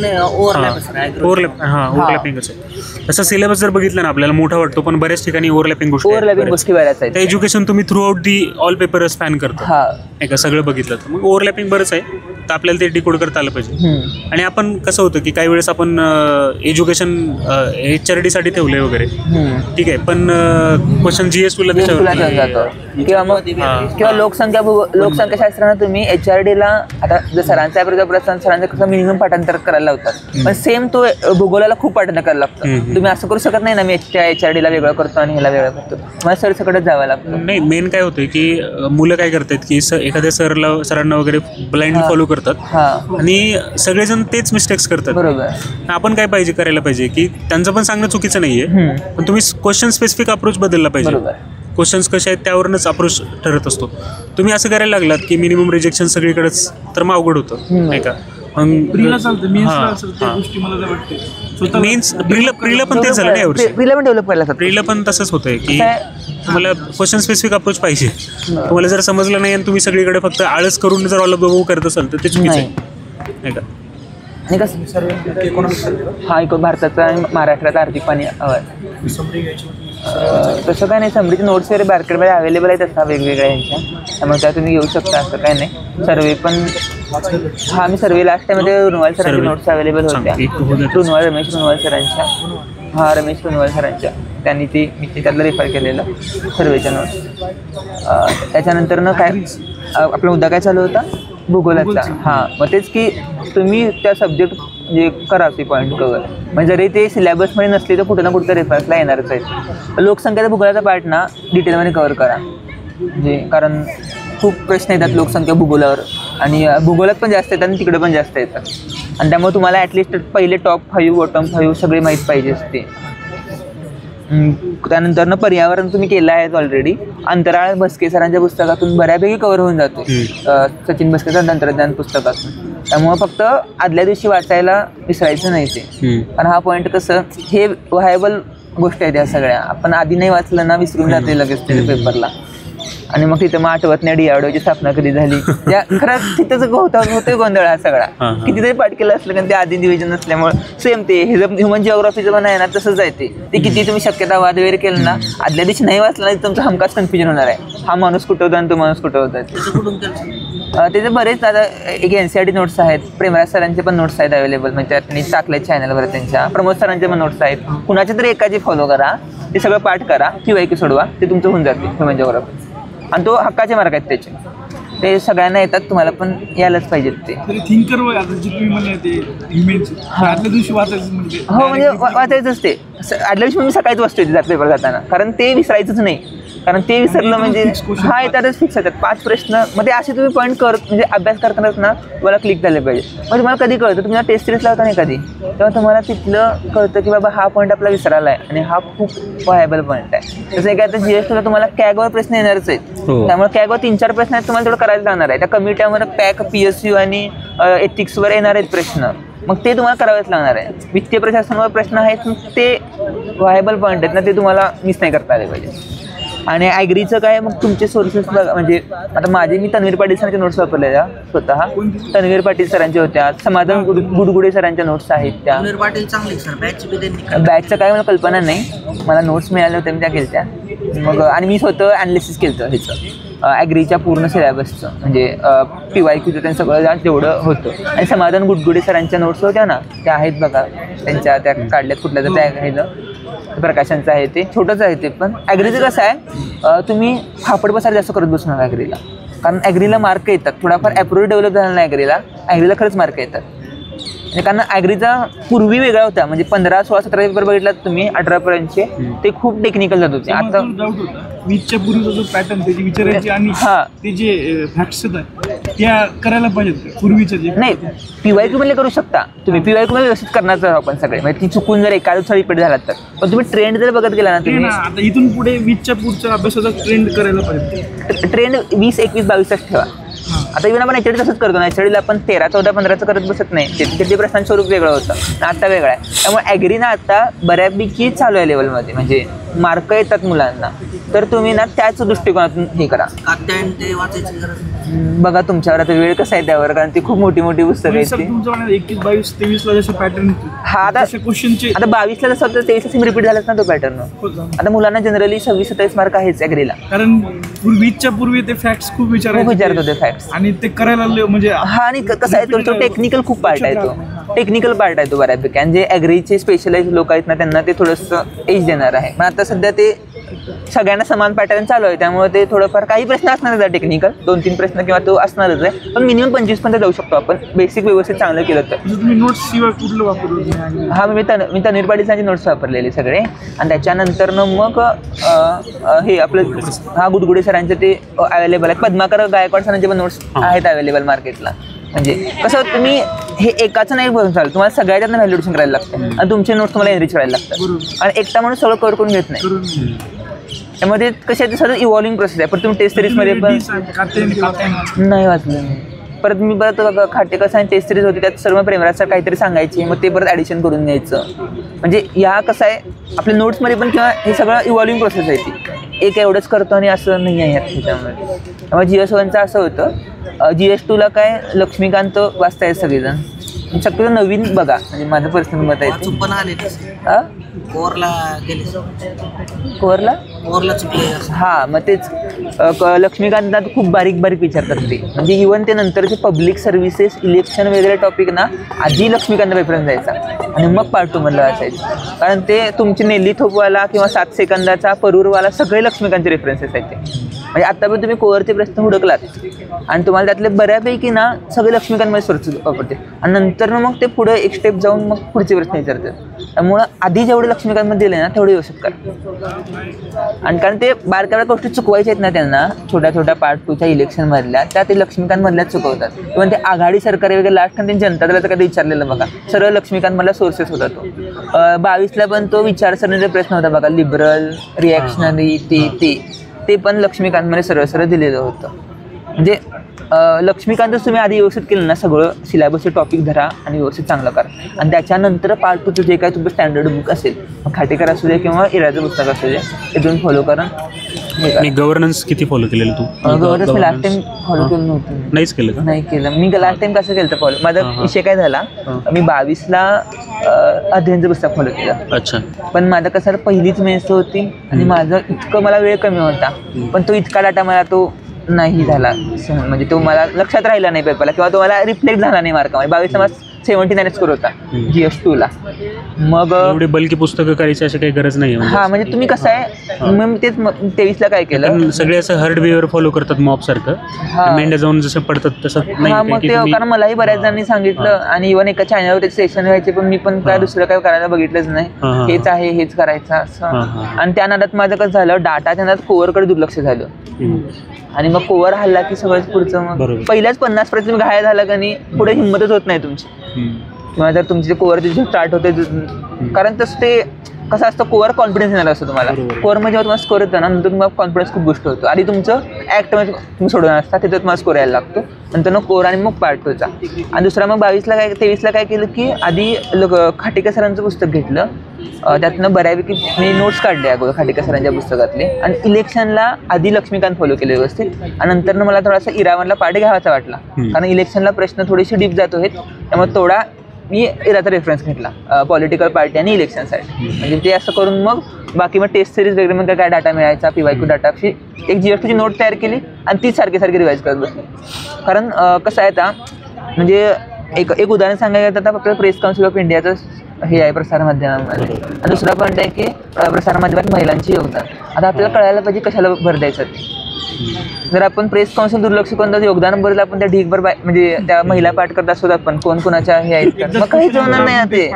ओव्हरलॅपिंगच आहे. तसं सिलेबस जर बघितलं ना आपल्याला मोठा वाटतो पण बऱ्याच ठिकाणी ओव्हरलॅपिंग गोष्टी बऱ्याच आहेत. एज्युकेशन तुम्ही through out the all paper span करतो नाही का सगळं बघितलं तर मग ओव्हरलॅपिंग बरंच आहे तर आपल्याला ते डिकोड करता आलं पाहिजे. आणि आपण कसं होतं की काही वेळेस आपण एज्युकेशन HRD साठी ठेवले वगैरे ठीक आहे पण क्वेश्चन GS2ला जातो किंवा लोकसंख्याशास्त्रानं तुम्ही HRDला आता जर सरांचा प्रश्न सरांचं कसं मिनिमम पाठांतर करायला लावतात पण सेम तो भूगोलाला खूप पाठांतर करायला लागतं. तुम्ही असं करू शकत नाही ना मी HRDला वेगळं करतो आणि ह्याला वेगळं करतो मला सर सगळंच जावं लागतं. नाही मेन काय होतं की मुलं काय करतात की एखाद्या सरांना वगैरे ब्लाइंडली फॉलो करतात आणि सगळेजण तेच मिस्टेक्स करतात. बरोबर. आपण काय पाहिजे करायला पाहिजे की त्यांचं पण सांगणं चुकीचं नाहीये पण तुम्ही क्वेश्चन स्पेसिफिक अप्रोच बदलला पाहिजे. क्वेश्चन्स कसे आहेत त्यावरूनच अप्रोच ठरत असतो. तुम्ही असं करायला लागलात की मिनिमम रिजेक्शन सगळीकडेच तर मग अवघड होतं नाही का. प्रीला पण तेच झालं यावर्षी प्रीला पण तसंच होतंय की तुम्हाला क्वेश्चन स्पेसिफिक अप्रोच पाहिजे. तुम्हाला जर समजलं नाही आणि तुम्ही सगळीकडे फक्त आळस करून जर ऑल बघू करत असाल तर ते चुकीचं आहे नाही का. आणि कसं भारताचा आणि महाराष्ट्राचा आर्थिक पाणी तसं काय नाही समृद्धी नोट्स वगैरे मार्केटमध्ये अवेलेबल आहेत तसा वेगवेगळ्या यांच्या त्यामुळे त्या तुम्ही घेऊ शकता असं काय नाही. सर्वे पण मी सर्वे लास्ट टाइममध्ये रुनवाल सरांच्या नोट्स अवेलेबल होत्या रमेश रुनवाल सरांच्या रमेश रुनवाल सरांच्या त्यांनी मी त्यातलं रेफर केलेलं सर्वेच्या नोट्स. त्याच्यानंतर ना काय आपला मुद्दा काय चालू होता भूगोलाचा मग तेच की तुम्ही त्या सब्जेक्ट म्हणजे करा ते पॉईंट कवर म्हणजे जरी ते सिलेबसमध्ये नसले तर कुठं ना कुठं रेफरन्सला येणारच आहे. लोकसंख्येचा भूगोलाचा पार्ट ना डिटेलमध्ये कवर करा म्हणजे कारण खूप प्रश्न येतात लोकसंख्या भूगोलावर आणि भूगोलात पण जास्त येतात आणि तिकडे पण जास्त येतात आणि त्यामुळे तुम्हाला ॲटलिस्ट पहिले टॉप 5 बॉटम 5 सगळे माहीत पाहिजे असते. त्यानंतर पर्यावरण तुम्ही केलं आहे ऑलरेडी अंतराळ भस्के सरांच्या पुस्तकातून बऱ्यापैकी कव्हर होऊन जातो सचिन भस्केचं तंत्रज्ञान पुस्तकातून. त्यामुळं फक्त आदल्या दिवशी वाचायला विसरायचं नाही ते कारण हा पॉईंट कसं हे व्हायबल गोष्ट आहेत या सगळ्या आपण आधी नाही वाचलं ना विसरून जाते लगेच ते पेपरला आणि मग तिथं मग आठवत नाही DRDOची स्थापना कधी झाली या खरंच तिथंच होतोय गोंधळ हा सगळा. कितीतरी पाठ केलं असलं कारण ते आधी डिव्हिजन असल्यामुळे सेम ते हे ह्युमन जिओग्राफीचं पण आहे ना तसंच आहे ते किती तुम्ही शक्यता वाद वगैरे केलं ना आदल्या दिवशी नाही वाचलं नाही तुमचं हमखास कन्फ्युजन होणार आहे हा माणूस कुठं होता आणि तो माणूस कुठं होता. त्याचे बरेच आता एक NCERT नोट्स आहेत प्रेमराज सरांचे पण नोट्स आहेत अवेलेबल म्हणजे त्यांनी टाकले चॅनलवर त्यांच्या प्रमोद सरांचे पण नोट्स आहेत कुणाचे तरी एकाची फॉलो करा ते सगळं पाठ करा QIQ सोडवा ते तुमचं होऊन जाते ह्युमन जिओग्राफी आणि तो हक्काचे मार्क आहेत त्याचे ते सगळ्यांना येतात, तुम्हाला पण यायलाच पाहिजेत ते. थिंकर वय आता जे तुम्ही म्हणले ते इमेज आदल्या दिवशी वाचायचं म्हणजे हो म्हणजे वाचायचंच ते. आदल्या दिवशी मी सकाळीच वाचतोय ते पेपर जाताना, कारण ते विसरायचंच नाही. कारण ते विसरलं म्हणजे हा येतातच फिक्स येतात 5 प्रश्न. मग ते असे तुम्ही पॉईंट म्हणजे अभ्यास करतानाच ना तुम्हाला क्लिक झाले पाहिजे. मग तुम्हाला कधी कळतं, तुम्हाला टेस्ट सिरीज लावता नाही कधी, तेव्हा तुम्हाला तिथलं कळतं की बाबा हा पॉईंट आपला विसरायला आहे आणि हा खूप व्हायबल पॉईंट आहे. जसं काय आता GS2ला तुम्हाला कॅगवर प्रश्न येणारच आहेत, त्यामुळे कॅगवर 3-4 प्रश्न आहेत, तुम्हाला थोडं करायला लागणार आहे. त्या कमी टाईमवर पॅक PSU आणि एथिक्सवर येणार आहेत प्रश्न, मग ते तुम्हाला करावेच लागणार आहे. वित्तीय प्रशासनावर प्रश्न आहेत, ते व्हायबल पॉईंट आहेत ना, ते तुम्हाला मिस नाही करता आले पाहिजे. आणि ॲग्रीचं काय, मग तुमचे सोर्सेस बघा. म्हणजे आता मी तन्वीर पाटील सरांच्या नोट्स वापरलेल्या स्वतः. तन्वीर पाटील सरांच्या होत्या, समाधान गुडगुडे सरांच्या नोट्स आहेत त्या. तन्वीर पाटील चांगली सर, बॅचचं काय मला कल्पना नाही, मला नोट्स मिळाल्या होत्या, मी त्या केल्या त्या. मग आणि मी स्वतः ॲनालिसिस केलं होतं ह्याचं ॲग्रीच्या पूर्ण सिलेबसचं, म्हणजे PYQ त्यांचं सगळं जेवढं होतं. आणि समाधान गुडगुडे सरांच्या नोट्स होत्या ना, त्या आहेत बघा, त्यांच्या त्या काढल्यात कुठल्या तर त्या आहेत, प्रकाशांचं आहे ते, छोटंच आहे ते. पण ॲग्रीचं कसं आहे, तुम्ही फापड बसायला जास्त करत बसू नका ॲग्रीला, कारण ॲग्रीला मार्क येतात. थोडाफार ॲप्रोच डेव्हलप झाला नाही ॲग्रीला खरंच मार्क येतात. कारण ॲग्रीचा पूर्वी वेगळा होता, म्हणजे 15, 16, 17 पेपर बघितला तुम्ही 18पर्यंतचे, ते खूप टेक्निकल जात होते. आता 20च्या पूर्वीचा जो पॅटर्न त्याची विचारायची आणि ते जे फॅक्ट्स आहेत त्या करायला पाहिजेत पूर्वीच्या जे नाही. PYQ मध्ये करू शकता तुम्ही, PYQ मध्ये व्यवस्थित करणार आपण सगळे, म्हणजे ती चुकून जर एका दिवसात रिपीट झाला तर. पण तुम्ही ट्रेंड जर बघत गेला ना तुम्ही, आता इथून पुढे 20च्या पुढच्या अभ्यासाचा ट्रेंड करायला पाहिजे. ट्रेंड 20, 21, 22च ठेवा. आता इव्हन आपण HRD तसंच करतो ना, HRDला आपण 13, 14, 15चं करत बसत नाही, त्याचे प्रश्नांचं स्वरूप वेगळं होतं, आता वेगळं आहे. त्यामुळे ॲग्री ना आता बऱ्यापैकी चालू आहे लेवलमध्ये, म्हणजे मार्क येतात मुलांना, तर तुम्ही ना त्याच दृष्टिकोनातून हे करा. बघा तुमच्यावर आता वेळ कसा आहे त्यावर, कारण ती खूप मोठी मोठी पुस्तकं आहेत. 21, 22, 23ला जसे पॅटर्न हा आता क्वेश्चनचे आता 22ला जसं होतं 23 रिपीट झालंच ना तो पॅटर्न. आता मुलांना जनरली 26-27 मार्क आहेच ॲग्रीला, कारण 20च्या पूर्वी ते फॅक्ट्स खूप विचारत होते फॅक्ट्स, आणि ते करायला म्हणजे हा. आणि कसं आहे तो टेक्निकल खूप पार्ट आहे, तो टेक्निकल पार्ट आहे तो बऱ्यापैकी. आणि जे ॲग्रीचे स्पेशलाइज लोक आहेत ना, त्यांना ते थोडंसं एज देणार आहे. पण आता सध्या ते सगळ्यांना समान पॅटर्न चालू आहे, त्यामुळे ते थोडंफार काही प्रश्न असणारच आहे टेक्निकल, 2-3 प्रश्न किंवा तो असणारच आहे. पण मिनिमम 25 पर्यंत जाऊ शकतो आपण, बेसिक व्यवस्थित चांगलं केलं तर. तुम्ही नोट्स शिवाय कुठलं वापरलं? हा मी तन्वीर पाटीलची नोट्स वापरलेले सगळे. आणि त्याच्यानंतर मग हे आपलं गुडगुडे सरांचे ते अवेलेबल आहेत. पद्माकर गायकवाड सरांचे पण नोट्स आहेत अवेलेबल मार्केटला. म्हणजे कसं तुम्ही हे एकाचं नाही बघून चालेल, तुम्हाला सगळ्याच्यानं व्हॅल्युएशन करायला लागतं आणि तुमचे नोट्स तुम्हाला एनरिच करायला लागतात. आणि एकटा म्हणून सगळं कव्हर करून घेत नाही, त्यामध्ये कशा ते सगळं इव्हॉल्विंग प्रोसेस आहे. पण तुम्ही टेस्ट सिरीजमध्ये पण नाही वाचलं. परत मी खाटे कसं आणि टेस्ट सिरीज होती, त्यात सर्व प्रेमराज काहीतरी सांगायचे, मग ते परत ॲडिशन करून घ्यायचं. म्हणजे ह्या कसं आहे आपल्या नोट्समध्ये पण किंवा हे सगळं इव्हॉल्विंग प्रोसेस आहे ती, एक एवढंच करतो आणि असं नाही आहे त्याच्यामुळे. त्यामुळे GS1चं असं होतं. GS2ला काय लक्ष्मीकांत वाचतायत सगळेजण, शक्यतो नवीन बघा, म्हणजे माझं पर्सनल मत आहे. कोरला हा, मग तेच लक्ष्मीकांतला खूप बारीक बारीक विचारतात ते. म्हणजे इव्हन ते नंतरचे पब्लिक सर्व्हिसेस, इलेक्शन वगैरे टॉपिक ना, आधी लक्ष्मीकांत रेफरन्स द्यायचा आणि मग पार्ट 2 मधलं असायचं. कारण ते तुमचे नेल्ली थोपवाला किंवा 7 सेकंदाचा परूरवाला सगळे लक्ष्मीकांतचे रेफरन्सेस आहेत ते. म्हणजे आता पण तुम्ही कोवरचे प्रश्न हुडकलात आणि तुम्हाला त्यातले बऱ्यापैकी ना सगळे लक्ष्मीकांतमध्ये सोर्सेस वापरते. आणि नंतर मग ते पुढे एक स्टेप जाऊन मग पुढचे प्रश्न विचारतात. त्यामुळं आधी जेवढे लक्ष्मीकांतमध्ये दिले ना तेवढे व्यवस्थित करा. आणि कारण ते बारक्या गोष्टी चुकवायच्या आहेत ना त्यांना, छोट्या छोट्या पार्ट 2च्या इलेक्शनमधल्या, त्या ते लक्ष्मीकांतमधल्याच चुकवतात. किंवा ते आघाडी सरकार वगैरे लास्ट टाइम त्यांनी जनता दलाचं कधी विचारलेलं बघा, सरळ लक्ष्मीकांतमधला सोर्सेस होता तो. 22ला पण तो विचारसरणीचा प्रश्न होता बघा, लिबरल, रिॲक्शनरी, ते पण लक्ष्मीकांतमध्ये सरळ सरळ दिलेलं होतं. म्हणजे लक्ष्मीकांतच तुम्ही आधी व्यवस्थित केलं ना, सगळं सिलेबसचे टॉपिक धरा आणि व्यवस्थित चांगलं करा. आणि त्याच्यानंतर पार्ट 2चं जे काय तुमचं स्टँडर्ड बुक असेल, खाटेकर असू दे किंवा इराचं पुस्तक असू दे, ते तुम्ही फॉलो करा. गव्हर्नन्स किती फॉलो केलेलं तू? गव्हर्नन्स मी लास्ट टाइम फॉलो केलं नव्हतं. नाहीच केलं का? नाही केलं मी. लास्ट टाइम कसं केलं फॉलो, माझा विषय काय झाला, मी 22ला अध्ययनचं पुस्तक फॉलो केलं. अच्छा. पण माझं कसं पहिलीच मेन्स होती आणि माझं इतकं मला वेळ कमी होता, पण तो इतका डाटा मला तो नाही झाला, म्हणजे तो मला लक्षात राहिला नाही पेपरला, किंवा तो मला रिफ्लेक्ट झाला नाही मार्कामध्ये. 22ला 79 स्कोर होता GS2 ला. मग एवढे बल्की पुस्तकं करायची अशी काही गरज नाही हा म्हणजे तुम्ही कसं आहे मग तेच 23ला काय केलं, सगळे असं हर्ड वेवर फॉलो करतात मॉप सारखं, मेंढ्या जाऊन जसं पडतात तसं नाही. हा मग ते कारण मलाही बऱ्याच जणांनी सांगितलं आणि इव्हन एका चॅनलवर त्याचे सेशन व्हायचे, पण मी पण काय दुसरं काय करायला बघितलंच नाही, हेच आहे हेच करायचं असं. आणि त्या नादात माझं कसं झालं, डाटा त्या नादात कोअरकडे दुर्लक्ष झालं आणि मग कोअर हल्ला की सगळंच पुढचं मग पहिल्याच 50% तुम्ही घाया झाला का नाही पुढे हिंमतच होत नाही तुमची. किंवा जर तुमचे कोअर स्टार्ट होते, कारण तसं ते कसं असतं कोअर कॉन्फिडन्स येणार असतो तुम्हाला. कोअरमध्ये जेव्हा तुम्हाला स्कोर येतो ना नंतर तुम्हाला कॉन्फिडन्स खूप गोष्ट होतो. आधी तुमचं ॲक्टमध्ये तुम्ही सोडवणार असता, तिथं तुम्हाला स्कोर यायला लागतो, नंतर मग कोअर आणि मग पार्ट टूचा. आणि दुसरा मग 23ला काय केलं की आधी खाटेकर सरांचं पुस्तक घेतलं, त्यातनं बऱ्यापैकी मी नोट्स काढले अगोदर खाटेकर सरांच्या पुस्तकातले, आणि इलेक्शनला आधी लक्ष्मीकांत फॉलो केले व्यवस्थित, आणि नंतर मला थोडासा इरावनला पार्ट घ्यावाचा वाटला, कारण इलेक्शनला प्रश्न थोडेसे डीप जात आहेत, त्यामुळे थोडा मी इराचा रेफरन्स घेतला पॉलिटिकल पार्टी आणि इलेक्शनसाठी. म्हणजे ते असं करून मग बाकी मग टेस्ट सिरीज वगैरे मग काय डाटा मिळायचा, PYQ डाटा अशी एक GS2ची नोट तयार केली आणि तीच सारखी रिवाईज करत बसली. कारण कसं आहे आता म्हणजे एक उदाहरण सांगायचं तर आपल्याला प्रेस काउन्सिल ऑफ इंडियाचं हे आहे प्रसारमाध्यमामध्ये, आणि दुसरा पॉईंट आहे की प्रसारमाध्यमात महिलांची योगदान. आता आपल्याला कळायला पाहिजे कशाला भर द्यायचं ते. जर आपण प्रेस काउन्सिल दुर्लक्ष करून योगदान बरं आपण त्या ढीकभर म्हणजे त्या महिला पाठ करत असतो आपण कोण कोणाच्या हे आहेत मग काहीच होणार नाही ते.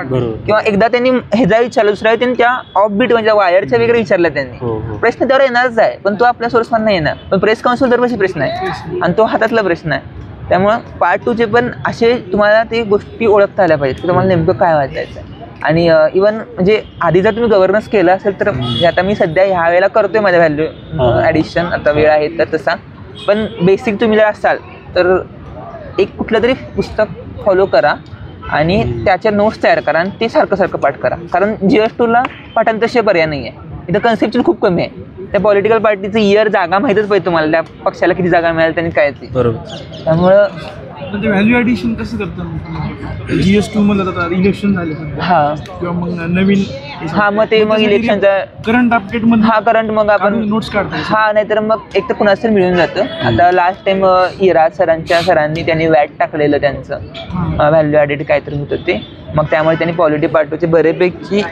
किंवा एकदा त्यांनी ह्याचा विचारलं, दुसऱ्या त्यांनी त्या ऑफबीट म्हणजे वायरच्या वगैरे विचारल्या त्यांनी, प्रश्न त्यावर येणारच आहे, पण तो आपल्या सोर्सवर नाही येणार. पण प्रेस काउन्सिल दरवर्षी प्रश्न आहे आणि तो हातातला प्रश्न आहे. त्यामुळं पार्ट 2चे पण असे तुम्हाला ते गोष्टी ओळखता आल्या पाहिजेत की तुम्हाला नेमकं काय वाचायचं आहे. आणि इवन म्हणजे आधी जर तुम्ही गव्हर्नन्स केलं असेल तर आता मी सध्या ह्या वेळेला करतोय माझ्या व्हॅल्यू ॲडिशन, आता वेळ आहे तर तसा. पण बेसिक तुम्ही जर असाल तर एक कुठलं तरी पुस्तक फॉलो करा आणि त्याच्या नोट्स तयार करा आणि ते सारखं पाठ करा. कारण GS2ला पाठांतरशिवाय पर्याय नाही आहे. इथं कन्सेप्शन खूप कमी आहे. त्या पॉलिटिकल पार्टीचं इयर जागा माहीतच पाहिजे तुम्हाला, त्या पक्षाला किती जागा मिळाल्या त्यांनी काय ते. त्यामुळं ते व्हॅल्यू ॲडिशन कसं करतात GS2 मध्ये आता इलेक्शन झाले किंवा मग नवीन मग ते मग इलेक्शनचा करंट अपडेट मध्ये करंट मग आपण नोट्स काढतो. नाहीतर मग एक तर कुणाचं मिळून जातं. आता लास्ट टाइम इरा सरांनी त्यांनी वॅट टाकलेलं त्यांचं व्हॅल्यू ॲडेड काहीतरी होतं ते, मग त्यामुळे त्यांनी पॉलिटी पार्टीचे बरेपैकी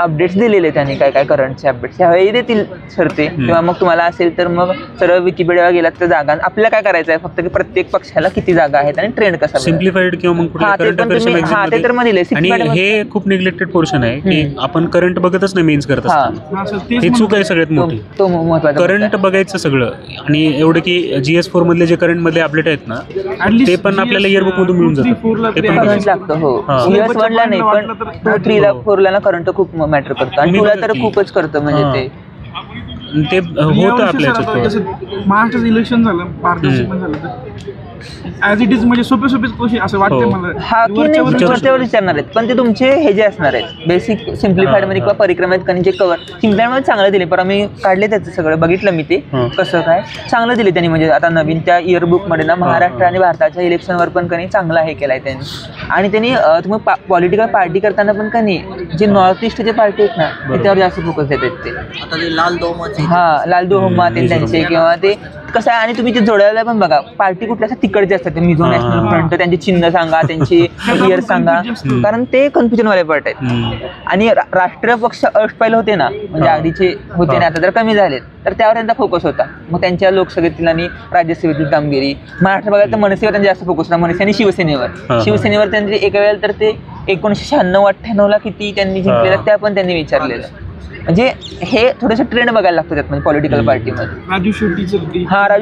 अपडेट्स दिलेले त्यांनी काय करंटचे अपडेट्स ह्यावेळी देतील सर ते. किंवा मग तुम्हाला असेल तर मग सरळ विकिपीडियावर गेलात तर जागा आपल्याला काय करायचं आहे फक्त की प्रत्येक पक्षाला किती जागा आहेत आणि ट्रेंड कसा सिम्प्लिफाईड किंवा मग ते तर मग दिले. आणि हे खूप निग्लेक्टेड पोर्शन आहे की आपण करंट बघतच नाही मेन्स करत असताना. हे चूक आहे सगळ्यात मोठी. तो महत्त्वाचा करंट बघायचं सगळं. आणि एवढं की GS4 मधले जे करंट मधले अपडेट आहेत ना ते पण आपल्याला इयरबुक मधून मिळून जातं. ते पण करंट लागतं. हो GS1 ला नाही पण 2, 3 ला 4 ला करंट खूप मॅटर करतं आणि तुला तर खूपच करतं म्हणजे ते होतं आपल्या महाराष्ट्राचं इलेक्शन झालं, पारदर्शक पण झालं तर ॲज इट इज म्हणजे सोपे क्वेश्चन असं वाटतं मला. वरच्यावर विचारणार आहेत पण ते तुमचे हे जे असणार आहेत बेसिक सिम्प्लिफाईड मध्ये किंवा परिक्रमेत कधी जे कव्हर सिम्प्लिफाईड चांगलं दिले. पण आम्ही काढले त्याचं सगळं बघितलं मी ते कसं काय चांगलं दिले त्यांनी. म्हणजे आता नवीन त्या इयरबुक मध्ये ना महाराष्ट्र आणि भारताच्या इलेक्शनवर पण कधी चांगला हे केलाय त्यांनी. आणि त्यांनी तुम्ही पॉलिटिकल पार्टी करताना पण कधी जे नॉर्थ ईस्टचे पार्टी आहेत ना त्यावर जास्त फोकस देतात ते. आता ते लाल दोहमा त्यांचे किंवा ते कसं आहे. आणि तुम्ही ते जोडायला पण बघा पार्टी कुठल्या असं तिकडचे असतात, मिझो नॅशनल फ्रंट त्यांचे चिन्ह सांगा त्यांची इयर सांगा, कारण ते कन्फ्युजनवाले पार्ट आहेत. आणि राष्ट्रीय पक्ष पहिलं होते ना म्हणजे आधीचे होते ना आता जर कमी झालेत तर त्यावर त्यांचा फोकस होता. मग त्यांच्या लोकसभेतील आणि राज्यसभेतील कामगिरी. महाराष्ट्र बघायला तर मनसेवर त्यांचा जास्त फोकस होता, मनसे आणि शिवसेनेवर त्यांचे एका वेळेला तर ते 1996-98 किती त्यांनी जिंकलेलं त्या पण त्यांनी विचारलेलं. म्हणजे हे थोडंसं ट्रेंड बघायला लागतं त्यात म्हणजे पॉलिटिकल पार्टीमध्ये. राजू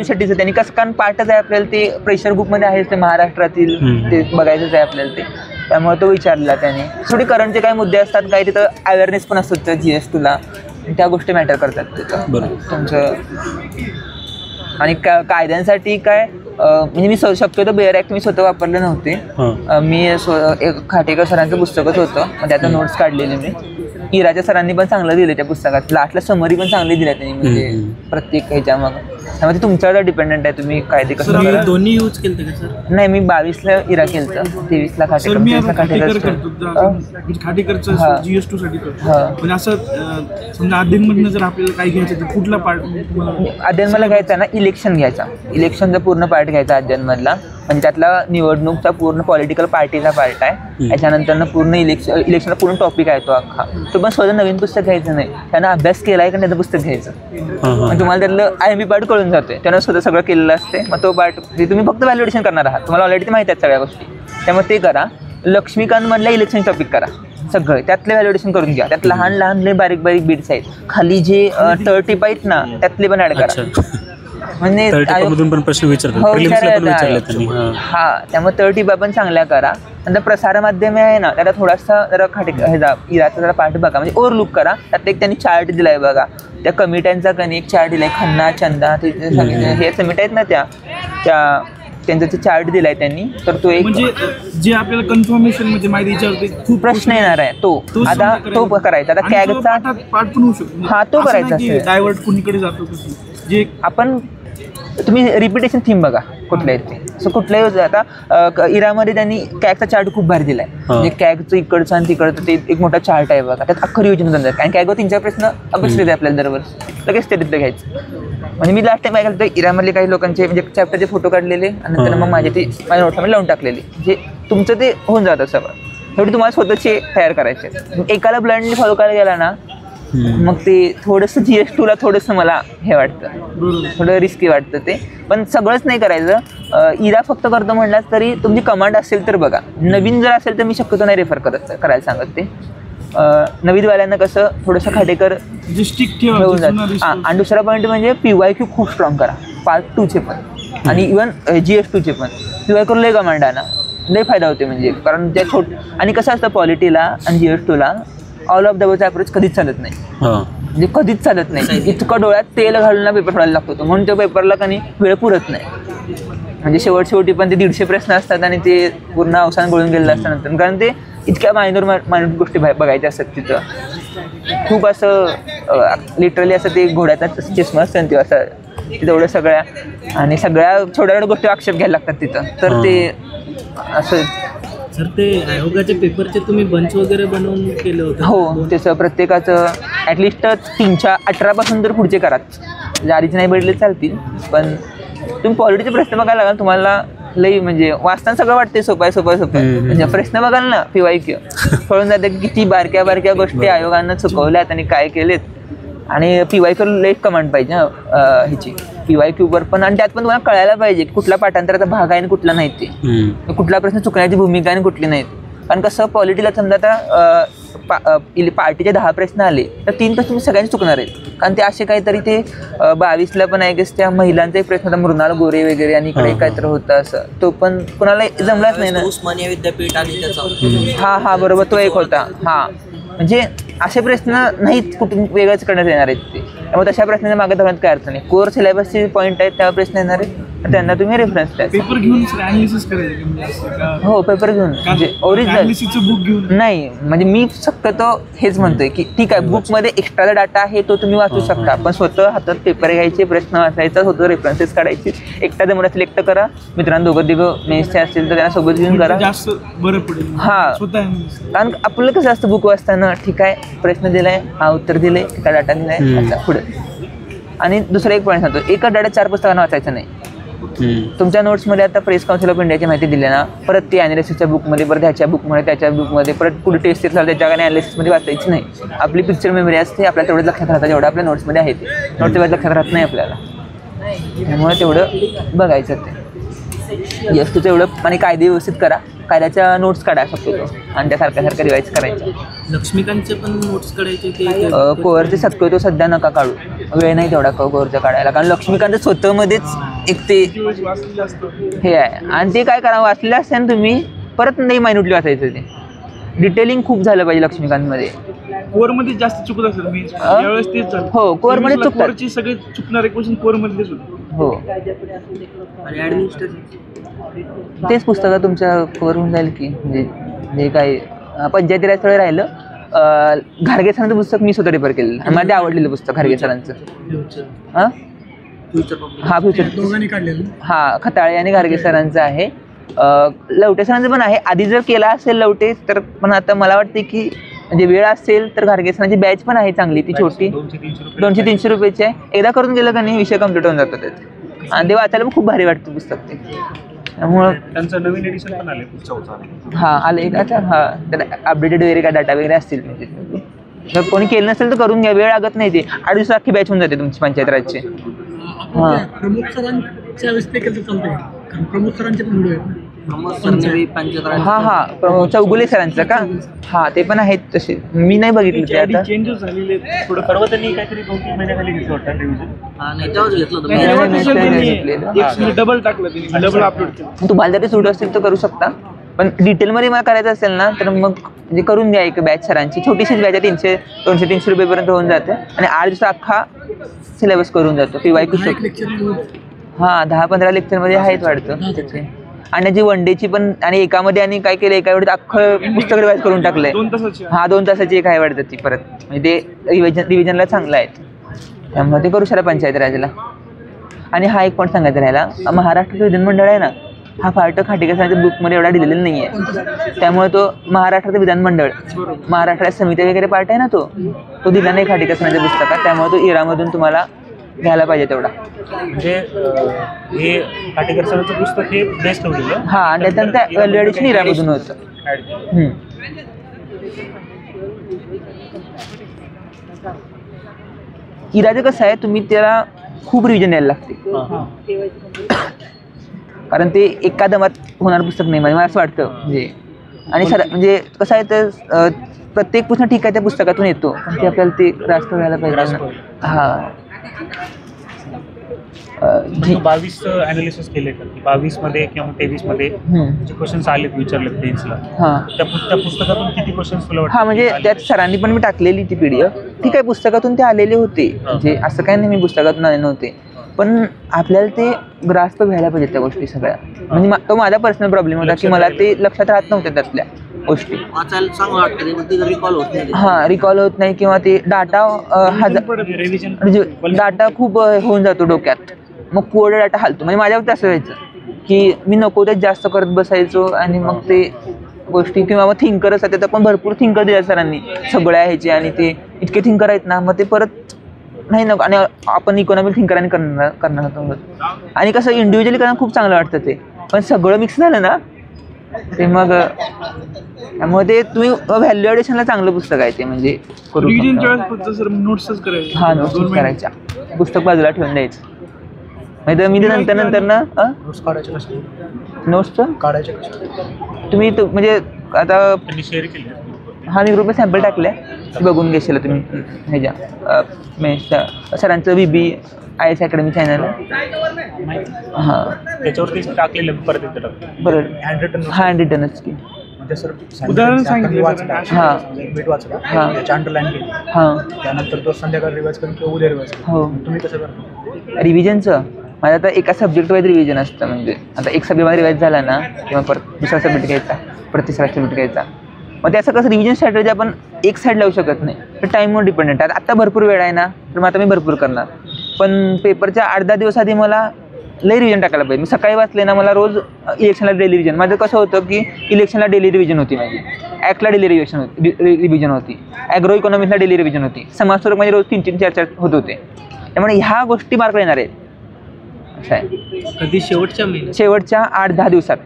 शेट्टीचं त्यांनी कसं कारण पार्टच आहे आपल्याला ते प्रेशर ग्रुपमध्ये आहेच ते महाराष्ट्रातील ते बघायचंच आहे आपल्याला ते. त्यामुळे तो विचारला त्याने. थोडी करंटचे काही मुद्दे असतात काही तिथं अवेअरनेस पण असतो त्या GS2ला त्या गोष्टी मॅटर करतात तिथं तुमचं. आणि कायद्यांसाठी काय म्हणजे मी शक्यतो बेअर ॲक्ट मी स्वतः वापरले नव्हते. मी एक खाटेकर सरांचं पुस्तकच होतं त्याचं नोट्स काढलेले मी. इराच्या सरांनी पण चांगलं दिलं त्या पुस्तकात. लास्टला समरी पण चांगली दिल्या त्यांनी म्हणजे प्रत्येक ह्याच्या मग त्यामध्ये तुमच्यावर डिपेंडंट आहे तुम्ही काय ते कसं करा. दोन्ही यूज केलं का सर? नाही मी 22ला इरा केलं, 23ला खाटेकरचं GS2 साठी. पण असं समजा अध्ययनमधनं जर आपल्याला काय घ्यायचं तर कुठला पार्ट अध्ययनमधला घ्यायचा ना इलेक्शन घ्यायचा. इलेक्शनचा पूर्ण पार्ट घ्यायचा अध्ययनमधला. म्हणजे त्यातला निवडणूकचा पूर्ण पॉलिटिकल पार्टीचा पार्ट आहे. त्याच्यानंतर पूर्ण इलेक्शनचा पूर्ण टॉपिक आहे तो अख्खा. तो पण स्वतः नवीन पुस्तक घ्यायचं नाही, त्यानं अभ्यास केला आहे का त्याचं पुस्तक घ्यायचं. मग तुम्हाला त्यातलं IMP पार्ट कळून जातोय, त्यानं स्वतः सगळं केलेलं असते. मग तो पार्ट तुम्ही फक्त व्हॅल्युएशन करणार आहात, तुम्हाला ऑलरेडी माहिती आहेत सगळ्या गोष्टी, त्यामुळे ते करा. लक्ष्मीकांतमधल्या इलेक्शन टॉपिक करा सगळं, त्यातले व्हॅल्युएशन करून घ्या. त्यात लहान लहान बारीक बारीक बीट्स आहेत, खाली जे टिप आहेत ना त्यातले पण ऍड करा. म्हणजे पण प्रश्न विचारतात. हा, त्यामुळे तळटीपा पण चांगल्या करा. नंतर प्रसार माध्यमे आहे ना, त्याला थोडासा जरा इराचा जरा पाठ बघा, म्हणजे ओव्हरलुक करा. त्यात एक त्यांनी चार्ट दिलाय बघा, त्या कमिट्यांचा कणी एक चार्ट दिलाय, खन्ना चंदा हे समिट आहेत ना त्यांचा ते चार्ट दिलाय त्यांनी. तर तो एक म्हणजे जे आपल्याला कन्फर्मेशन म्हणजे माहिती विचारते खूप प्रश्न येणार आहे तो आता तो करायचा. आता कॅगचा पाठ पण होऊ शकतो. हा, तो करायचा डायव्हर्ट कुणीकडे जातो जे आपण. तुम्ही रिपिटेशन थीम बघा कुठल्या आहेत ते, सो कुठल्याही. आता इरामध्ये त्यांनी कॅगचा चार्ट खूप भारी दिलाय, म्हणजे कॅगचं इकडचं आणि तिकडचं ते एक मोठा चार्ट आहे बघा, त्यात अख्खं रिव्हिजन होतं. आणि कॅगवर 3-4 प्रश्न अपेक्षित आहे आपल्याला दरवर्षी, लगेच ते घ्यायचं. म्हणजे मी लास्ट टाइम काय केलं, इरामधले काही लोकांचे म्हणजे चॅप्टरचे फोटो काढलेले आणि नंतर मग माझ्या नोट्समध्ये लावून टाकलेले, जे तुमचं ते होऊन जातं सगळं. तेवढी तुम्हाला स्वतःचे तयार करायचे. एकाला ब्लाइंडली फॉलो करायला गेला ना, मग ते थोडंसं GS2ला थोडंसं मला हे वाटतं, थोडं रिस्की वाटतं ते. पण सगळंच नाही करायचं. इरा फक्त करतो म्हणलाच तरी तुमची कमांड असेल तर बघा. नवीन जर असेल तर मी शक्यतो नाही रेफर करायला सांगत ते. नवीनवाल्यांना कसं थोडंसं खाटेकर घेऊन जात. आणि दुसरा पॉईंट म्हणजे PYQ खूप स्ट्रॉंग करा, Part 2चे पण आणि इव्हन GS2चे पण. PYQ लय कमांड आणा, लय फायदा होते. म्हणजे कारण त्या आणि कसं असतं पॉलिटीला आणि GS2ला ऑल ऑफ द अबोव्हचा अप्रोच कधीच चालत नाही, म्हणजे कधीच चालत नाही. इतकं डोळ्यात तेल घालून पेपर सोडायला लागतो, म्हणून त्या पेपरला कधी वेळ पुरत नाही. म्हणजे शेवटी पण ते 150 प्रश्न असतात आणि ते पूर्ण अवसान गळून गेलेलं असतं नंतर, कारण ते इतक्या मायनर गोष्टी बघायच्या असतात तिथं. खूप असं लिटरली असं ते घोड्याचा चष्मा असतं ते असं तेवढं सगळ्या आणि सगळ्या छोट्या गोष्टी आक्षेप घ्यायला लागतात तिथं. तर ते असं. सर, ते आयोगाच्या पेपरचे तुम्ही बंच वगैरे बनवून केलं होतं? हो, त्याचं प्रत्येकाचं ॲटलिस्ट 318 तर पुढचे कराच. जारीचे नाही भेटले चालतील, पण तुम्ही पॉलिटीचे प्रश्न बघायला लागाल, तुम्हाला लई म्हणजे वाचताना सगळं वाटते सोपं आहे. म्हणजे प्रश्न बघाल ना PYQ कळून जाते की किती बारक्या बारक्या गोष्टी आयोगानं चुकवल्यात आणि काय केलेत. आणि PYQ लई कमांड पाहिजे ह्याची PYQ वर पण. आणि त्यात पण तुम्हाला कळायला पाहिजे की कुठला पाठांतराचा भाग आहे आणि कुठला नाही, ते कुठला प्रश्न चुकण्याची भूमिका आणि कुठली नाही. कारण कसं पॉलिटीला समजा आता पार्टीचे 10 प्रश्न आले तर 3 प्रश्न तुम्ही सगळ्यांनी चुकणार आहेत. कारण ते असे काहीतरी ते 22ला पण आहे की त्या महिलांचा एक प्रश्न होता, मृणाल गोरे वगैरे, आणि इकडे काहीतरी होतं असं, तो पण कुणाला जमलाच नाही ना. उस्मानिया विद्यापीठ आणि त्याचा हा बरोबर, तो एक होता. म्हणजे असे प्रश्न नाहीत कुठून वेगळंच करण्यात येणार आहेत ते. त्यामुळे तशा प्रश्नाच्या मागे धरण्यात काय अर्थ नाही. कोर सिलेबसचे पॉईंट आहेत त्यावर प्रश्न येणार आहेत, त्यांना तुम्ही रेफरन्स द्या. पेपर घेऊन ॲनालिसिस करायचं? हो, पेपर घेऊन, म्हणजे ओरिजिनल बुक घेऊन नाही. म्हणजे मी शक्यतो हेच म्हणतोय की ठीक आहे, बुकमध्ये एक्स्ट्रा डाटा आहे तो तुम्ही वाचू शकता, पण स्वतः हातात पेपर घ्यायचे, प्रश्न वाचायचा, स्वतः रेफरन्सेस काढायचे. एकटा जमला सिलेक्ट करा, मित्रांनो दोघं मेन्सचे असतील तर त्यांना सोबत घेऊन करा, जास्त बरं पडेल. कारण आपलं कसं असतं बुक वाचताना, ठीक आहे प्रश्न दिलाय, उत्तर दिले, एका डाटा दिलाय, असा पुढे. आणि दुसरा एक पॉईंट सांगतो, एका डाटा 4 पुस्तकांना वाचायचं नाही. तुमच्या नोट्समध्ये आता प्रेस काउन्सिल ऑफ इंडियाची माहिती दिली ना, परत ती ॲनालिसिसच्या बुकमध्ये, परत ह्याच्या बुकमध्ये, त्याच्या बुकमध्ये, परत पुढे टेस्ट झालं त्याच्या ॲनालिसिसमध्ये वाचायची नाही. आपली पिक्चर मेमरी असते, आपल्याला तेवढं लक्षात राहतं जेवढं आपल्या नोट्समध्ये आहे. ते नोट्सच्या लक्षात राहत नाही आपल्याला, त्यामुळे तेवढं बघायचं. ते यशचं एवढं आणि कायदे व्यवस्थित करा, कायद्याच्या नोट्स काढा शक्यतो आणि त्या सारख्या रिवाईज करायच्या. लक्ष्मीकांतचे पण नोट्स काढायचे की कोअरचे शक्यतो सध्या नका काढू, वेळ नाही तेवढा कोअरचं काढायला. कारण लक्ष्मीकांत स्वतःमध्येच एक ते हे आहे, आणि ते काय करा, वाचलेलं असते ना तुम्ही, परत नाही मायन्युटली वाचायचं. ते डिटेलिंग खूप झालं पाहिजे लक्ष्मीकांतमध्ये. कोरमध्ये जास्त चुकत असेल मी यावेळेस तेच झालं. हो, कोरमध्ये चुकतात, कोरचे सगळे चुकणारे क्वेश्चन कोरमधलेच होते. हो, आणि ॲडमिनिस्ट्रेशन तेच पुस्तकं तुमच्या कव्हर होऊन जाईल की. म्हणजे जे काही पंचायती राज थोडं राहिलं. घारगे सरांचं पुस्तक मी स्वतः रेफर केलेलं आणि मला ते आवडलेलं पुस्तक घारगे सरांचं. फ्युचर दोघांनी काढलेलं. खताळे आणि घारगे सरांचं आहे. लवटे सरांचं पण आहे. आधी जर केला असेल लवटे तर, पण आता मला वाटते की म्हणजे वेळ असेल तर घारगे सरांची बॅच पण आहे चांगली, ती छोटी 200-300 रुपयाची आहे. एकदा करून गेलं का नाही विषय कम्प्लीट होऊन जातो त्यात, आणि ते वाचायला पण खूप भारी वाटतं पुस्तक ते. त्यामुळं त्यांचं नवीन एडिशन पण आले पुढच्या हां आले का आता हां तर अपडेटेड वगैरे काय डाटा वगैरे असतील म्हणजे जर कोणी केलं नसेल तर करून घ्या, वेळ लागत नाही ते 2.5 दिवसात अख्खी बॅच होऊन जाते तुमची पंचायत राजची. हां प्रमुख सरांच्या वेळेस ते कसं चालतंय, कारण प्रमुख सरांचे पण व्हिडिओ आहेत. हां चौगुले सरांचं का? हां ते पण आहेत तसे, मी नाही बघितलं ते आता. चेंजेस झालेले आहेत. थोडं परवा त्यांनी काहीतरी 2-3 महिन्याखाली घेतलं वाटतं रिव्हिजन. नाही तेव्हाच घेतलं होतं नाही, मी. नाही, नाही, एक डबल टाकलं त्यांनी, डबल अपलोड केलं. तुम्हाला जरी सूट असतील तर करू शकता, पण डिटेलमध्ये मला करायचं असेल ना तर मग म्हणजे करून द्या. एक बॅच सरांची छोटीशीच बॅच आहे, 200-300 रुपयेपर्यंत होऊन जाते आणि 8 दिवसात अख्खा सिलेबस करून जातो. PYQ हां 10-15 लेक्चरमध्ये आहेत वाटतं त्याचे. आणि त्याची वन डेची पण आणि एकामध्ये आणि काय केलं एका वेळेत अख्खं पुस्तक रिवाईज करून टाकलंय. 2 तासाची. हां 2 तासाची एक आहे वाटतं ती परत, म्हणजे ते रिव्हिजनला चांगलं आहे, त्यामुळे ते करू शकता पंचायत राजला. आणि हा एक पॉईंट सांगायचा राहिला, महाराष्ट्र विधानमंडळ आहे ना, हा पार्ट खाटेकर सरांच्या बुकमध्ये एवढा दिलेला नाही आहे, त्यामुळे तो महाराष्ट्राचं विधानमंडळ महाराष्ट्रात समिती वगैरे पार्ट आहे ना, तो दिला नाही खाटेकर सरांच्या पुस्तकात, त्यामुळे तो इरामधून तुम्हाला घ्यायला पाहिजे तेवढा. म्हणजे हे खाटेकर सरांचं पुस्तक हे बेस्ट ठेवलेलं. हां आणि त्याच्यानंतर व्हॅल्युएडिशन इरामधून होतं. इराचं कसं आहे, तुम्ही त्याला खूप रिव्हिजन द्यायला लागते, कारण ते एका दमात होणार पुस्तक नाही मला असं वाटतं. म्हणजे आणि सर म्हणजे कसं आहे तर प्रत्येक प्रश्न ठीक आहे त्या पुस्तकातून येतो, पण ते आपल्याला ते रास्त व्हायला पाहिजे ना. हां 22 अनालिसिस केले का, 22 मध्ये किंवा 23 मध्ये जे क्वेश्चन्स आलेत विचारले बेन्सला, हां त्या पुस्तकातून किती क्वेश्चन्स तुला वाटतं? हां म्हणजे त्यात सरांनी पण मी टाकलेली ती PDF, ठीक आहे पुस्तकातून ते आलेले होते, म्हणजे असं काय नाही मी पुस्तकातून आले नव्हते, पण आपल्याला ते ग्रास्प व्हायला पाहिजे त्या गोष्टी सगळ्या. म्हणजे तो माझा पर्सनल प्रॉब्लेम होता की मला ते लक्षात राहत नव्हते त्यातल्या गोष्टी. वाचायला चांगलं वाटतं ते, पण ती रिकॉल होत नाही. हां रिकॉल होत नाही किंवा ते डाटा डाटा खूप होऊन जातो डोक्यात, मग कोरडा डाटा हालतो. म्हणजे माझ्यावरती असं व्हायचं की मी नको ते जास्त करत बसायचो आणि मग ते गोष्टी किंवा मग थिंकर असतात त्यात पण भरपूर थिंकर दिल्या सरांनी सगळ्या ह्याचे, आणि ते इतके थिंकर आहेत ना, मग ते परत नाही नको. आणि आपण इकॉनॉमिक थिंकरांनी करणार होतो, आणि कसं इंडिव्हिज्युअली करणं खूप चांगलं वाटतं ते, पण सगळं मिक्स झालं ना ते मग त्यामुळे ते तुम्ही व्हॅल्युएडिशनला चांगलं पुस्तक आहे ते, म्हणजे करू रिव्हिजनच्या वेळेस फक्त सर नोट्सच करायचे. हां नोट्स करायच्या, पुस्तक बाजूला ठेवून द्यायचं. नाही तर मी ते नंतर ना नोट्सचं काढायचे तुम्ही म्हणजे आता शेअर केले. हां मी ग्रुपमध्ये सॅम्पल टाकले, बघून घेशील तुम्ही ह्याच्या मेन्सच्या सरांचं VB IS अकॅडमी चॅनल. हां त्याच्यावरती टाकलेलं परत एकदा बरोबर हँड रिटर्नच की उदाहरण सांगितलं. हां मीट वाचला हां त्याच्या अंडरलाईन केली, हां त्यानंतर तो संध्याकाळी रिवाइज करून किंवा उद्या रिवाइज करून. हो तुम्ही कसं करता? रिव्हिजनचं माझं आता एका सब्जेक्ट वाईज रिव्हिजन असतं. म्हणजे आता एक सब्जेक्टमध्ये रिवाईज झाला ना किंवा परत दुसरा सब्जेक्ट घ्यायचा, परत तिसरा सब्जेक्ट घ्यायचा, मग ते असं कसं रिव्हिजन स्ट्रॅटेजी आपण एक साईड लावू शकत नाही, तर टाईमवर डिपेंडेंट आहे. आता भरपूर वेळ आहे ना, तर मग आता मी भरपूर करणार, पण पेपरच्या 8-10 दिवस आधी मला लई रिव्हिजन टाकायला पाहिजे. मी सकाळी वाचले ना, मला रोज इलेक्शनला डेली रिव्हिजन. माझं कसं होतं की इलेक्शनला डेली रिव्हिजन होती, माझी ॲक्टला डेली रिव्हिजन होती, ॲग्रो इकॉनॉमिक्सला डेली रिव्हिजन होती, समाजसुरक्षा माझे रोज 3-3, 4-4 होत होते. त्यामुळे ह्या गोष्टी मार्क येणार आहेत. असं आहे कधी शेवटच्या 8-10 दिवसात.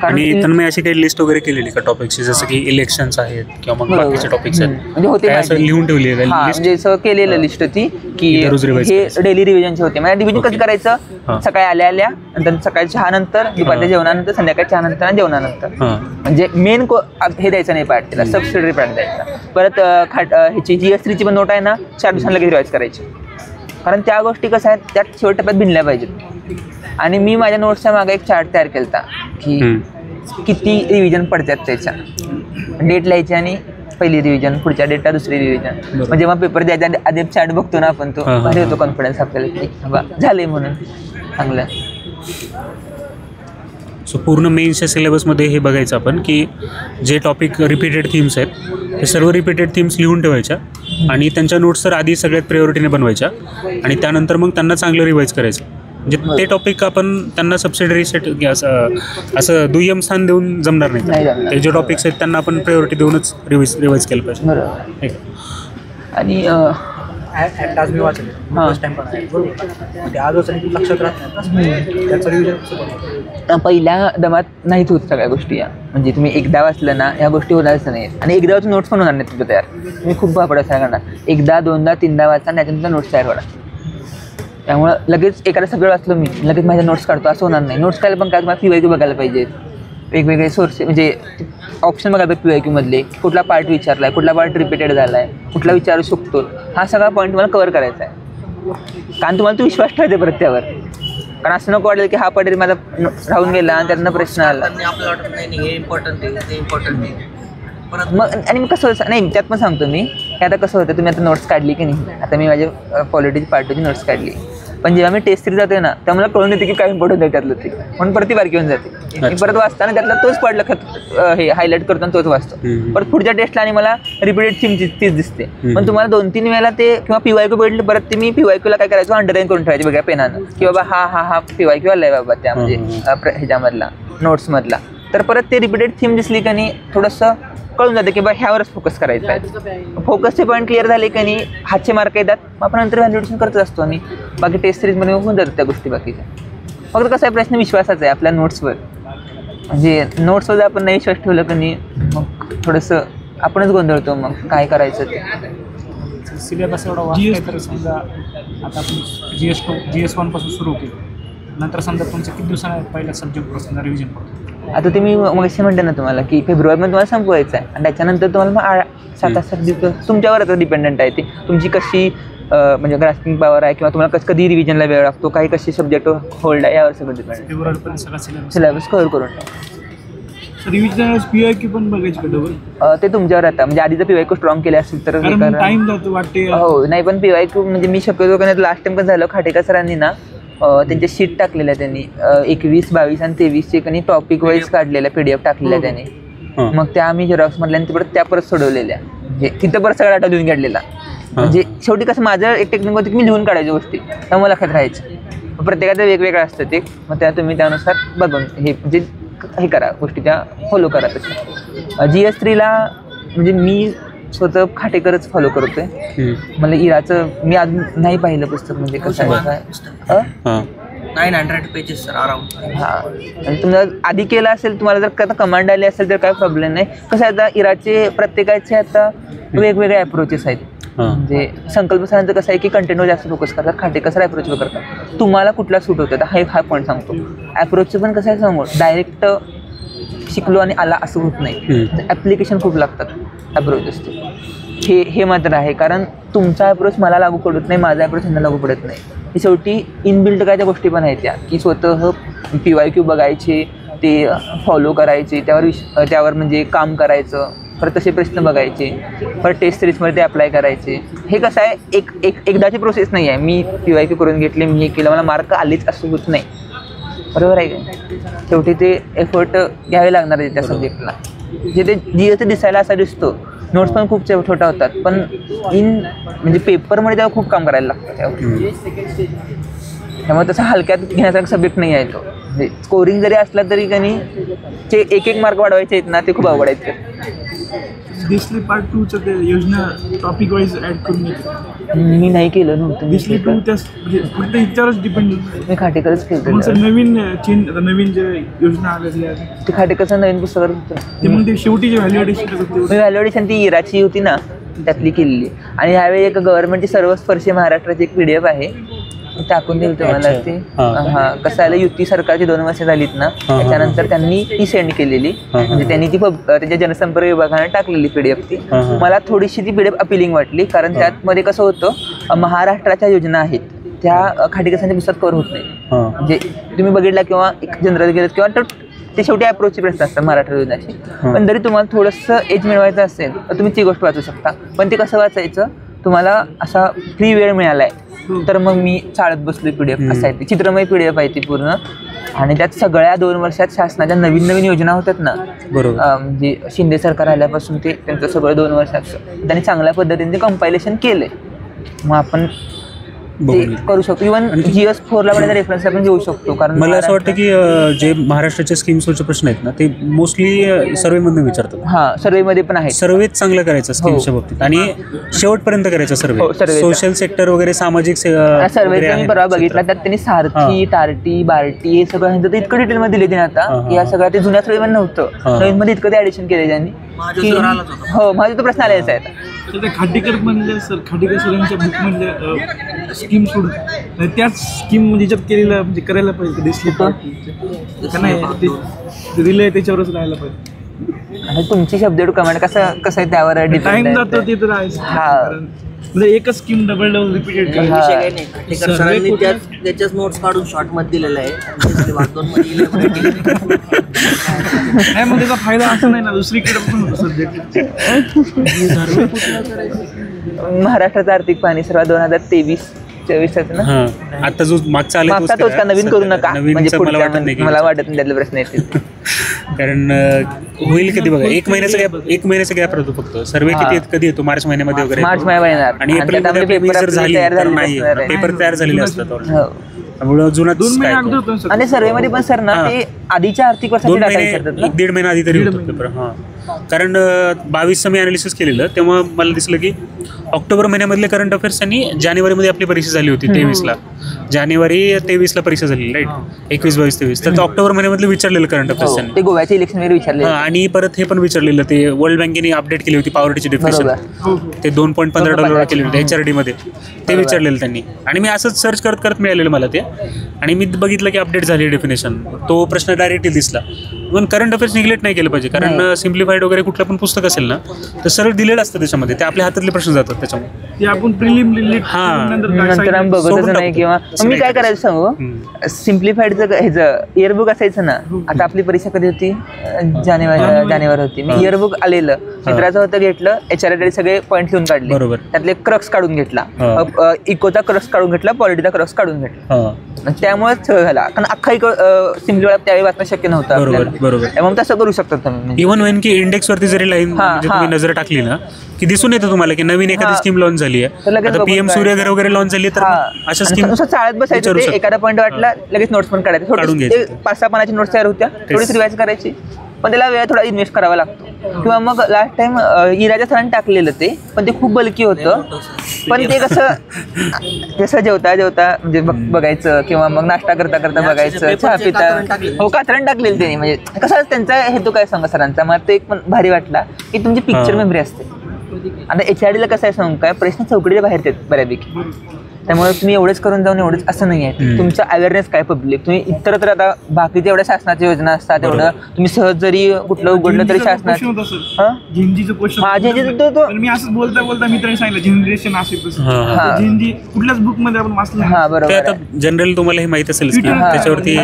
आणि तन्मय अशी काही लिस्ट वगैरे केलेली का टॉपिक्सची, जसं की इलेक्शन्स आहेत किंवा मग बाकीचे टॉपिक्स आहेत, म्हणजे होते असं लिहून ठेवली आहे हां लिस्ट? म्हणजे असं केलेलं लिस्ट ती की दररोज revise हे करायचं. डेली रिव्हिजनचे होते. म्हणजे रिव्हिजन कसं करायचं, हां. सकाळी आल्या नंतर सकाळी चहानंतर, दुपारच्या जेवणानंतर, संध्याकाळी चहानंतर आणि जेवणानंतर. हां म्हणजे मेन हे द्यायचं नाही पार्ट, त्याला सबसिडरी पार्ट द्यायचा. परत ह्याची GS3ची पण नोट आहे ना, 4 दिवसांना लगेच रिवाईज करायची, कारण त्या गोष्टी कसं आहेत त्यात शेवट टप्प्यात भिनल्या पाहिजेत. आणि मी माझ्या नोट्सच्या मागे एक चार्ट तयार केला की किती रिव्हिजन पडतात त्याच्या, डेट लिहायची आणि पहिली रिव्हिजन, पुढच्या डेटला दुसरी रिव्हिजन. म्हणजे मग पेपर द्यायचा आधी चार्ट बघतो ना आपण, तो भारी होतो कॉन्फिडन्स आपल्याला की बाबा झाले म्हणून चांगलं. सो पूर्ण मेन्सच्या सिलेबसमध्ये हे बघायचं आपण की जे टॉपिक रिपीटेड थीम्स आहेत ते सर्व रिपीटेड थीम्स लिहून ठेवायच्या आणि त्यांच्या नोट्स तर आधी सगळ्यात प्रायोरिटीने बनवायच्या आणि त्यानंतर मग त्यांना चांगलं रिवाईज करायचं. म्हणजे ते टॉपिक आपण त्यांना सबसिडरी सेट असं दुय्यम स्थान देऊन जमणार नाही. ते जे टॉपिक्स आहेत त्यांना आपण प्रायोरिटी देऊनच रिवाईज केलं पाहिजे. बरोबर. आणि ऍक्ट आज मी वाचले हां. फर्स्ट टाइम पण आहे बरोबर ते आज वाचले की लक्षात राहत नाही त्याचं रिव्हिजन कसं बनवतं? पहिल्या दमात नाहीच होत सगळ्या गोष्टी या म्हणजे तुम्ही एकदा वाचलं ना ह्या गोष्टी होणारच नाही आणि एकदा वाचून नोट्स पण होणार नाही तुमच्या तयार. तुम्ही खूप वापरा करणार एकदा दोनदा तीनदा वाचा आणि त्याच्यानंतर नोट्स तयार करा. त्यामुळं लगेच एखादं सगळं वाचलं मी लगेच माझ्या नोट्स काढतो असं होणार नाही. नोट्स काढायला पण काय तुम्हाला PYQ बघायला पाहिजे वेगवेगळे सोर्स म्हणजे ऑप्शन बघायला पाहिजे PYQ मधले कुठला पार्ट विचारला आहे कुठला पार्ट रिपीटेड झाला आहे कुठला विचारू शकतो हा सगळा पॉईंट तुम्हाला कव्हर करायचा आहे. कारण तुम्हाला तो विश्वास ठेवते परत त्यावर कारण असं नको वाटेल की हा पडेल माझा राहून गेला आणि त्यातनं प्रश्न आला आपल्याला वाटत नाही हे इम्पॉर्टंट आहे ते इम्पॉर्टंट आहे परत मग आणि मग कसं नाही त्यात पण सांगतो मी की आता कसं होतं तुम्ही आता नोट्स काढली की नाही आता मी माझ्या पॉलिटिक्स पार्टीची नोट्स काढली पण जेव्हा मी टेस्ट थ्री जाते ना तेव्हा मला कळून येते की काय इम्पॉर्टंट आहे त्यातलं ते म्हणून परत ती बारकी होऊन जाते मी परत वाचताना त्यातला तोच पार्ट लक्षात हे हायलाईट करतो आणि तोच वाचतो परत पुढच्या टेस्टला आणि मला रिपीटेड थीम तीच दिसते पण तुम्हाला 2-3 वेळेला ते किंवा PYQ बघितलं परत ते मी PYQला काय करायचो अंडरलाईन करून ठेवायचे वेगळ्या पेनानं की बाबा हा PYQ आलाय बाबा त्या म्हणजे ह्याच्यामधला नोट्समधला तर परत ते रिपीटेड थीम दिसली का नाही थोडंसं कळून जातं की बा ह्यावरच फोकस करायचं आहे. फोकसचे पॉईंट क्लिअर झाले की नाही हातचे मार्क येतात मग आपण नंतर व्हॅल्युएशन करत असतो आणि बाकी टेस्ट सिरीजमध्ये होऊन जातात त्या गोष्टी बाकीच्या. फक्त कसा आहे प्रश्न विश्वासाचा आहे आपल्या नोट्सवर म्हणजे नोट्सवर जर आपण नाही विश्वास ठेवलं की नाही मग थोडंसं आपणच गोंधळतो मग काय करायचं ते. सिलेबस एवढा वाचला तर समजा आता आपण GS1 पासून सुरू केलं नंतर समजा तुमचं किती दिवसांना पहिल्या सब्जेक्टवर समजा रिव्हिजन करतो आता तुम्ही मग असे म्हणता ना तुम्हाला की फेब्रुवारीमध्ये तुम्हाला संपवायचं आहे आणि त्याच्यानंतर तुम्हाला मग 7-8 दिवस तुमच्यावरच डिपेंडंट आहे ते तुमची कशी म्हणजे ग्रास्पिंग पॉवर आहे किंवा तुम्हाला कधी रिव्हिजनला वेळ लागतो काही कशी सब्जेक्ट होल्ड आहे यावर सगळं डिपेंड फेब्रुवारीपर्यंत सगळा सिलेबस कव्हर करून रिव्हिजन PYQ पण बघायची का डबल ते तुमच्यावर आता म्हणजे आधीचं PYQ स्ट्रॉंग केले असेल तर टाइम जातो वाटते हो नाही पण PYQ म्हणजे मी शक्यतो का लास्ट टाइम पण झालं खाटेकर सरांनी ना त्यांच्या शीट टाकलेल्या त्यांनी 21, 22 आणि 23चे कधी टॉपिक वाईज काढलेल्या PDF टाकलेल्या त्यांनी मग त्या आम्ही झेरॉक्स मधल्या आणि त्या परत सोडवलेल्या म्हणजे तिथं परत सगळा डाटा लिहून काढलेला म्हणजे शेवटी कसं माझं एक टेक्निक होतं की मी लिहून काढायच्या गोष्टी त्यामुळे लक्षात राहायचं प्रत्येकाचं वेगवेगळं असतं ते मग त्या तुम्ही त्यानुसार बघून हे म्हणजे हे करा गोष्टी त्या फॉलो करा तशा. GS3ला म्हणजे मी स्वतः खाटेकरच फॉलो करतोय मला इराचं मी अजून नाही पाहिलं पुस्तक म्हणजे कसं आहे 900 पेजेस सर अराउंड हां आणि तुम्हाला आधी केलं असेल तुम्हाला जर आता कमांड आली असेल तर काय प्रॉब्लेम नाही कसं आहे आता इराचे प्रत्येकाचे आता वेगवेगळे अप्रोचेस आहेत म्हणजे संकल्प सरांचं कसं आहे की कंटेंटवर जास्त फोकस करतात खाटेकर सर अप्रोचवर करतात तुम्हाला कुठला सूट होतं हा पॉईंट सांगतो अप्रोचचं पण कसं आहे सांगू डायरेक्ट शिकलो आणि आला असं होत नाही ॲप्लिकेशन खूप लागतात अप्रोचेसचे हे मात्र आहे कारण तुमचा अप्रोच मला लागू पडत नाही माझा अप्रोच त्यांना लागू पडत नाही शेवटी इनबिल्ट काय त्या गोष्टी पण आहेत त्या की स्वतः PYQ बघायचे ते फॉलो करायचे त्यावर म्हणजे काम करायचं परत तसे प्रश्न बघायचे परत टेस्ट सिरीजमध्ये ते अप्लाय करायचे हे कसं आहे एकदाची प्रोसेस नाही आहे मी PYQ करून घेतले मी हे केलं मला मार्क आलेच असं होत नाही बरोबर आहे का शेवटी ते एफर्ट घ्यावे लागणार आहे त्या सब्जेक्टला जे ते GS दिसायला असा दिसतो नोट्स पण खूप छोटा होतात पण म्हणजे पेपरमध्ये तेव्हा खूप काम करायला लागतं त्यामुळे तसा हलक्यात घेण्यासारखा सब्जेक्ट नाही आहे तो म्हणजे स्कोरिंग जरी असला तरी कधी ते 1-1 मार्क वाढवायचे आहेत ना ते खूप अवघड आहेत दिसली पार्ट 2चं ते योजना टॉपिक वाईज ऍड करून घेतो मी नाही केलं नव्हतं दिसली 2 त्या म्हणजे फक्त ह्याच्यावरच डिपेंड मी खाटेकरच मग केलं सर नवीन जे योजना आलेली आहे ते खाटेकरचं नवीन पुस्तक होतं ते मग ते शेवटी जे व्हॅल्युएशन मी व्हॅल्युएशन ती इराची होती ना त्यातली केलेली आणि ह्यावेळी एक गव्हर्नमेंटची सर्वस्पर्शी महाराष्ट्राची एक PDF आहे टाकून दिली तुम्हाला ती हां कसं आलं युती सरकारची 2 वर्ष झालीत ना त्याच्यानंतर त्यांनी ती सेंड केलेली म्हणजे त्यांनी ती त्याच्या जनसंपर्क विभागाने टाकलेली PDF ती मला थोडीशी ती PDF अपिलिंग वाटली कारण त्यामध्ये कसं होतं महाराष्ट्राच्या योजना आहेत त्या खाटेकरांच्या पुस्तकात कव्हर होत नाही म्हणजे तुम्ही बघितला किंवा एक जनरल गेलं किंवा ते शेवटी अप्रोचचे प्रश्न असतात मराठी योजनाशी पण जरी तुम्हाला थोडंसं एज मिळवायचं असेल तर तुम्ही ती गोष्ट वाचू शकता पण ते कसं वाचायचं तुम्हाला असा फ्री वेळ मिळाला आहे तर मग मी चाळत बसलो PDF असं आहे ती चित्रमय PDF आहे ती पूर्ण आणि त्यात सगळ्या 2 वर्षात शासनाच्या नवीन योजना होतात ना बरोबर म्हणजे शिंदे सरकार आल्यापासून ते त्यांचं सगळं 2 वर्षाचं त्यांनी चांगल्या पद्धतीने ते कंपायलेशन केलंय मग आपण बघून ते घेईल. करू शकतो. इव्हन GS4 ला पण रेफरन्स आपण घेऊ शकतो. कारण मला असं वाटतं की जे महाराष्ट्राच्या स्कीम्सवरचे प्रश्न आहेत ना ते मोस्टली सर्वेमधून विचारतात. हां सर्वेमध्ये पण आहे. सर्वेच चांगलं करायचं स्कीम्सच्या बाबतीत आणि शेवटपर्यंत करायचा हो, सर्वे. सर्वेचा. सोशल सेक्टर वगैरे सामाजिक वगैरे सर्वे आहे मी परवा बघितला क्षेत्रात. त्यात त्यांनी सारथी टार्टी बार्टी हे सगळं ते इतकं डिटेलमध्ये दिले त्यांनी आता की या सगळ्या ते जुन्या सर्वेमध्ये नव्हतं. नवीन मध्ये इतकं ते ऍडिशन केले त्यांनी की हो माझा तो प्रश्न आलेला आहे. तर त्या खाडीकर म्हणले सर, खाडीकर सरांच्या बुक मधल्या स्कीम सोडून त्याच स्कीम म्हणजे याच्यात केलेलं म्हणजे करायला पाहिजे दिसली का नाही ते दिले त्याच्यावरच राहायला पाहिजे. आणि तुमची शब्द कमेंट कसं आहे त्यावर टाइम डिपेंड जातो ते तर आहेच. कारण म्हणजे एकच स्कीम डबल रिपीटेड विषय काही नाही. खाटेकर सरांनी त्याच्याच नोट्स काढून शॉर्ट मध्ये दिलेला आहे. भाग 2 मध्ये लिहिलंय. नाही मग त्याचा फायदा असं नाही ना दुसरीकडे पण होतो सब्जेक्ट. महाराष्ट्राचा आर्थिक पाहणी सर्व 2023-24 ना. हां आता जो मागचा आला मागचा तोच का नवीन करू नका म्हणजे नवीनचं मला पुढच्या वाटत नाही की मला वाटत नाही त्यातले प्रश्न येतील. कारण होईल कधी बघा एक महिन्याचा गॅप राहतो फक्त. सर्वे कधी येतो मार्च महिन्यामध्ये वगैरे मार्च महिना येणार आणि एप्रिलमध्ये आपली पेपर जर झाली तर नाही पेपर तयार झालेले असतात हो. त्यामुळे जुना 2 महिने अगोदर होतो सर. आणि सर्वेमध्ये पण सर ना ते आधीच्या आर्थिक वर्षाचे 2 डाटा महिने विचारतात ना. 1-1.5 महिना आधी तरी होतो पेपर. हां कारण 22चं मी अनालिसिस केलेलं तेव्हा मला दिसलं की ऑक्टोबर महिन्यामधले करंट अफेअर्स आणि जानेवारीमध्ये आपली परीक्षा झाली होती 23ला. जानेवारी 23ला परीक्षा झाली राईट 21, 22, 23 तर ऑक्टोबर महिन्यामधलं विचारलेलं करंट अफेअर्स त्यांनी. ते गोव्याच्या इलेक्शन मध्ये विचारले. आणि परत हे पण विचारलेलं ते वर्ल्ड बँकेने अपडेट केली होती पॉवर्टीची डेफिनेशन. ते $2.15 केले होते HRD मध्ये ते विचारलेलं त्यांनी. आणि मी असंच सर्च करत मिळालेलं मला ते आणि मी बघितलं की अपडेट झाली डेफिनेशन. तो प्रश्न डायरेक्टली दिसला. पण करंट अफेअर्स निग्लेक्ट नाही केलं पाहिजे कारण सिम्प्लिफाईड वगैरे कुठलं पण पुस्तक असेल ना तर सरळ दिलेलं असतं त्याच्यामध्ये. ते आपल्या हातातले प्रश्न जातात त्याच्यामध्ये. ते आपण प्रिलिम नंतर आम्ही बघतच नाही किंवा मी काय करायचं सांगू सिम्प्लिफाईडचं ह्याचं इयरबुक असायचं ना. आता आपली परीक्षा कधी होती जानेवारी होती. मी इयरबुक आलेलं मित्राचं होतं घेतलं HRD सगळे पॉईंट लिहून काढले. बरोबर. त्यातले क्रक्स काढून घेतला इकोचा क्रक्स काढून घेतला पॉलिटीचा क्रक्स काढून घेतला. त्यामुळेच झाला कारण अख्खा सिम्प्लिफाईड त्यावेळी वाचणं शक्य नव्हतं आपल्याला. बरोबर. त्यामुळे तसं करू शकतात तुम्ही. इव्हन वेन की इंडेक्स वरती जरी लाईन तुम्ही नजर टाकली ना की दिसून येतं तुम्हाला की नवीन एखादी स्कीम लॉन्च झाली आहे. आता PM सूर्यघर वगैरे लॉन्च झाली तर अशा स्कीम चाळत बसायचं ते एखादा पॉईंट वाटला लगेच नोट्स पण काढायचे. 5-6 पानाची नोट्स तयार होत्या थोडीच रिवाइज करायची पण त्याला वेळ थोडा इन्व्हेस्ट करावा लागतो. किंवा मग लास्ट टाइम इराच्या सरांनी टाकलेलं ते पण ते खूप बल्की होतं. पण ते कसं जेवता म्हणजे बघायचं किंवा मग नाश्ता करता बघायचं चहा पिता हो कात्रण टाकलेलं त्यांनी. म्हणजे कसं त्यांचा हेतू काय सांगा सरांचा मला ते एक पण भारी वाटला की तुमची पिक्चर मेमरी असते. आता HRDला कसं आहे सांगू काय प्रश्न चौकटीच्या बाहेर येतात बऱ्यापैकी. त्यामुळे तुम्ही एवढंच करून जाऊन एवढंच असं नाही आहे. तुमचं अवेअरनेस काय पब्लिक तुम्ही इतर तर आता बाकीच्या एवढ्या शासनाच्या योजना असतात एवढं तुम्ही सहज जरी कुठलं उघडलं तरी शासनात झेंजीचं क्वेश्चन मी असंच बोलता मित्रांनी सांगितलं जनरेशन असेल तसं झेंजी कुठल्याच बुक मध्ये आपण वाचलं. हा बरोबर. आता जनरल तुम्हाला हे माहित असेल त्याच्यावरती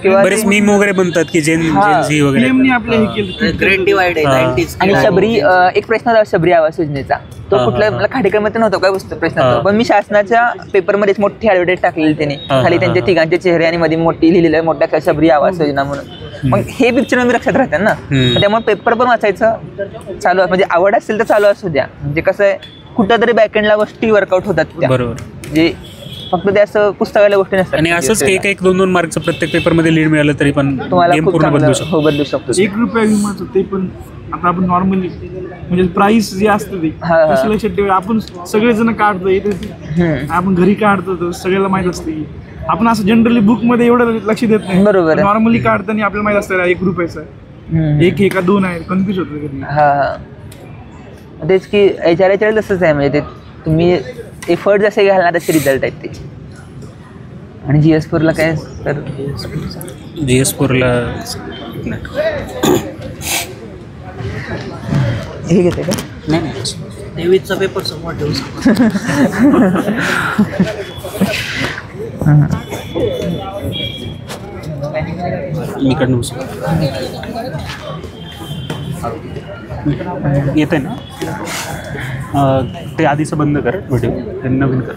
बरेच मीम वगैरे बनतात की जेन झी वगैरे आपलं हे केलं ग्रेट डिवाइड आहे 90s. आणि शबरी एक प्रश्न होता शबरी आवास योजनेचा तो कुठल्या मला खाडेकरमध्ये नव्हता काय पुस्तक प्रश्न पण मी शासनाच्या पेपरमध्येच मोठी ॲडव्हर्टाईज टाकलेली त्यांनी खाली त्यांच्या तिघांचे चेहरे आणि मध्ये मोठी लिहिलेलं आहे मोठ्या शबरी आवास योजना म्हणून. मग हे पिक्चर मी लक्षात राहतात ना त्यामुळे पेपर पण वाचायचं चालू म्हणजे आवड असेल तर चालू असू द्या. म्हणजे कसं आहे कुठं तरी बॅकएंडला गोष्टी वर्कआउट होतात त्या. बरोबर. म्हणजे फक्त ते असं पुस्तकाला गोष्टी नसतात. आणि असंच 1-2 मार्कचं प्रत्येक पेपरमध्ये लीड मिळालं तरी पण तुम्हाला गेम खूप पूर्ण बदलू शकतो. बदलू शकतो. ₹1 विमाचं ते पण आता आपण नॉर्मली म्हणजे प्राइस जे असतं ते कसं लक्षात ठेवा. आपण सगळेजण काढतो आपण घरी काढतो तर सगळ्याला माहित असते की आपण असं जनरली बुक मध्ये एवढं लक्ष देत नाही. बरोबर. नॉर्मली काढताना आपल्याला माहित असतं ₹1 1 का 2 आहे कन्फ्युज होतं कधी. हा तेच की HRD तसंच आहे म्हणजे ते तुम्ही एफर्ट जसे घालणार तसे रिझल्ट आहेत ते. आणि GS4ला काय तर GS4ला हे घेते का नाही 23चा पेपर समोर ठेवू मी कडनं येत आहे ना ते आधीचं बंद कर व्हिडिओ नवीन कर.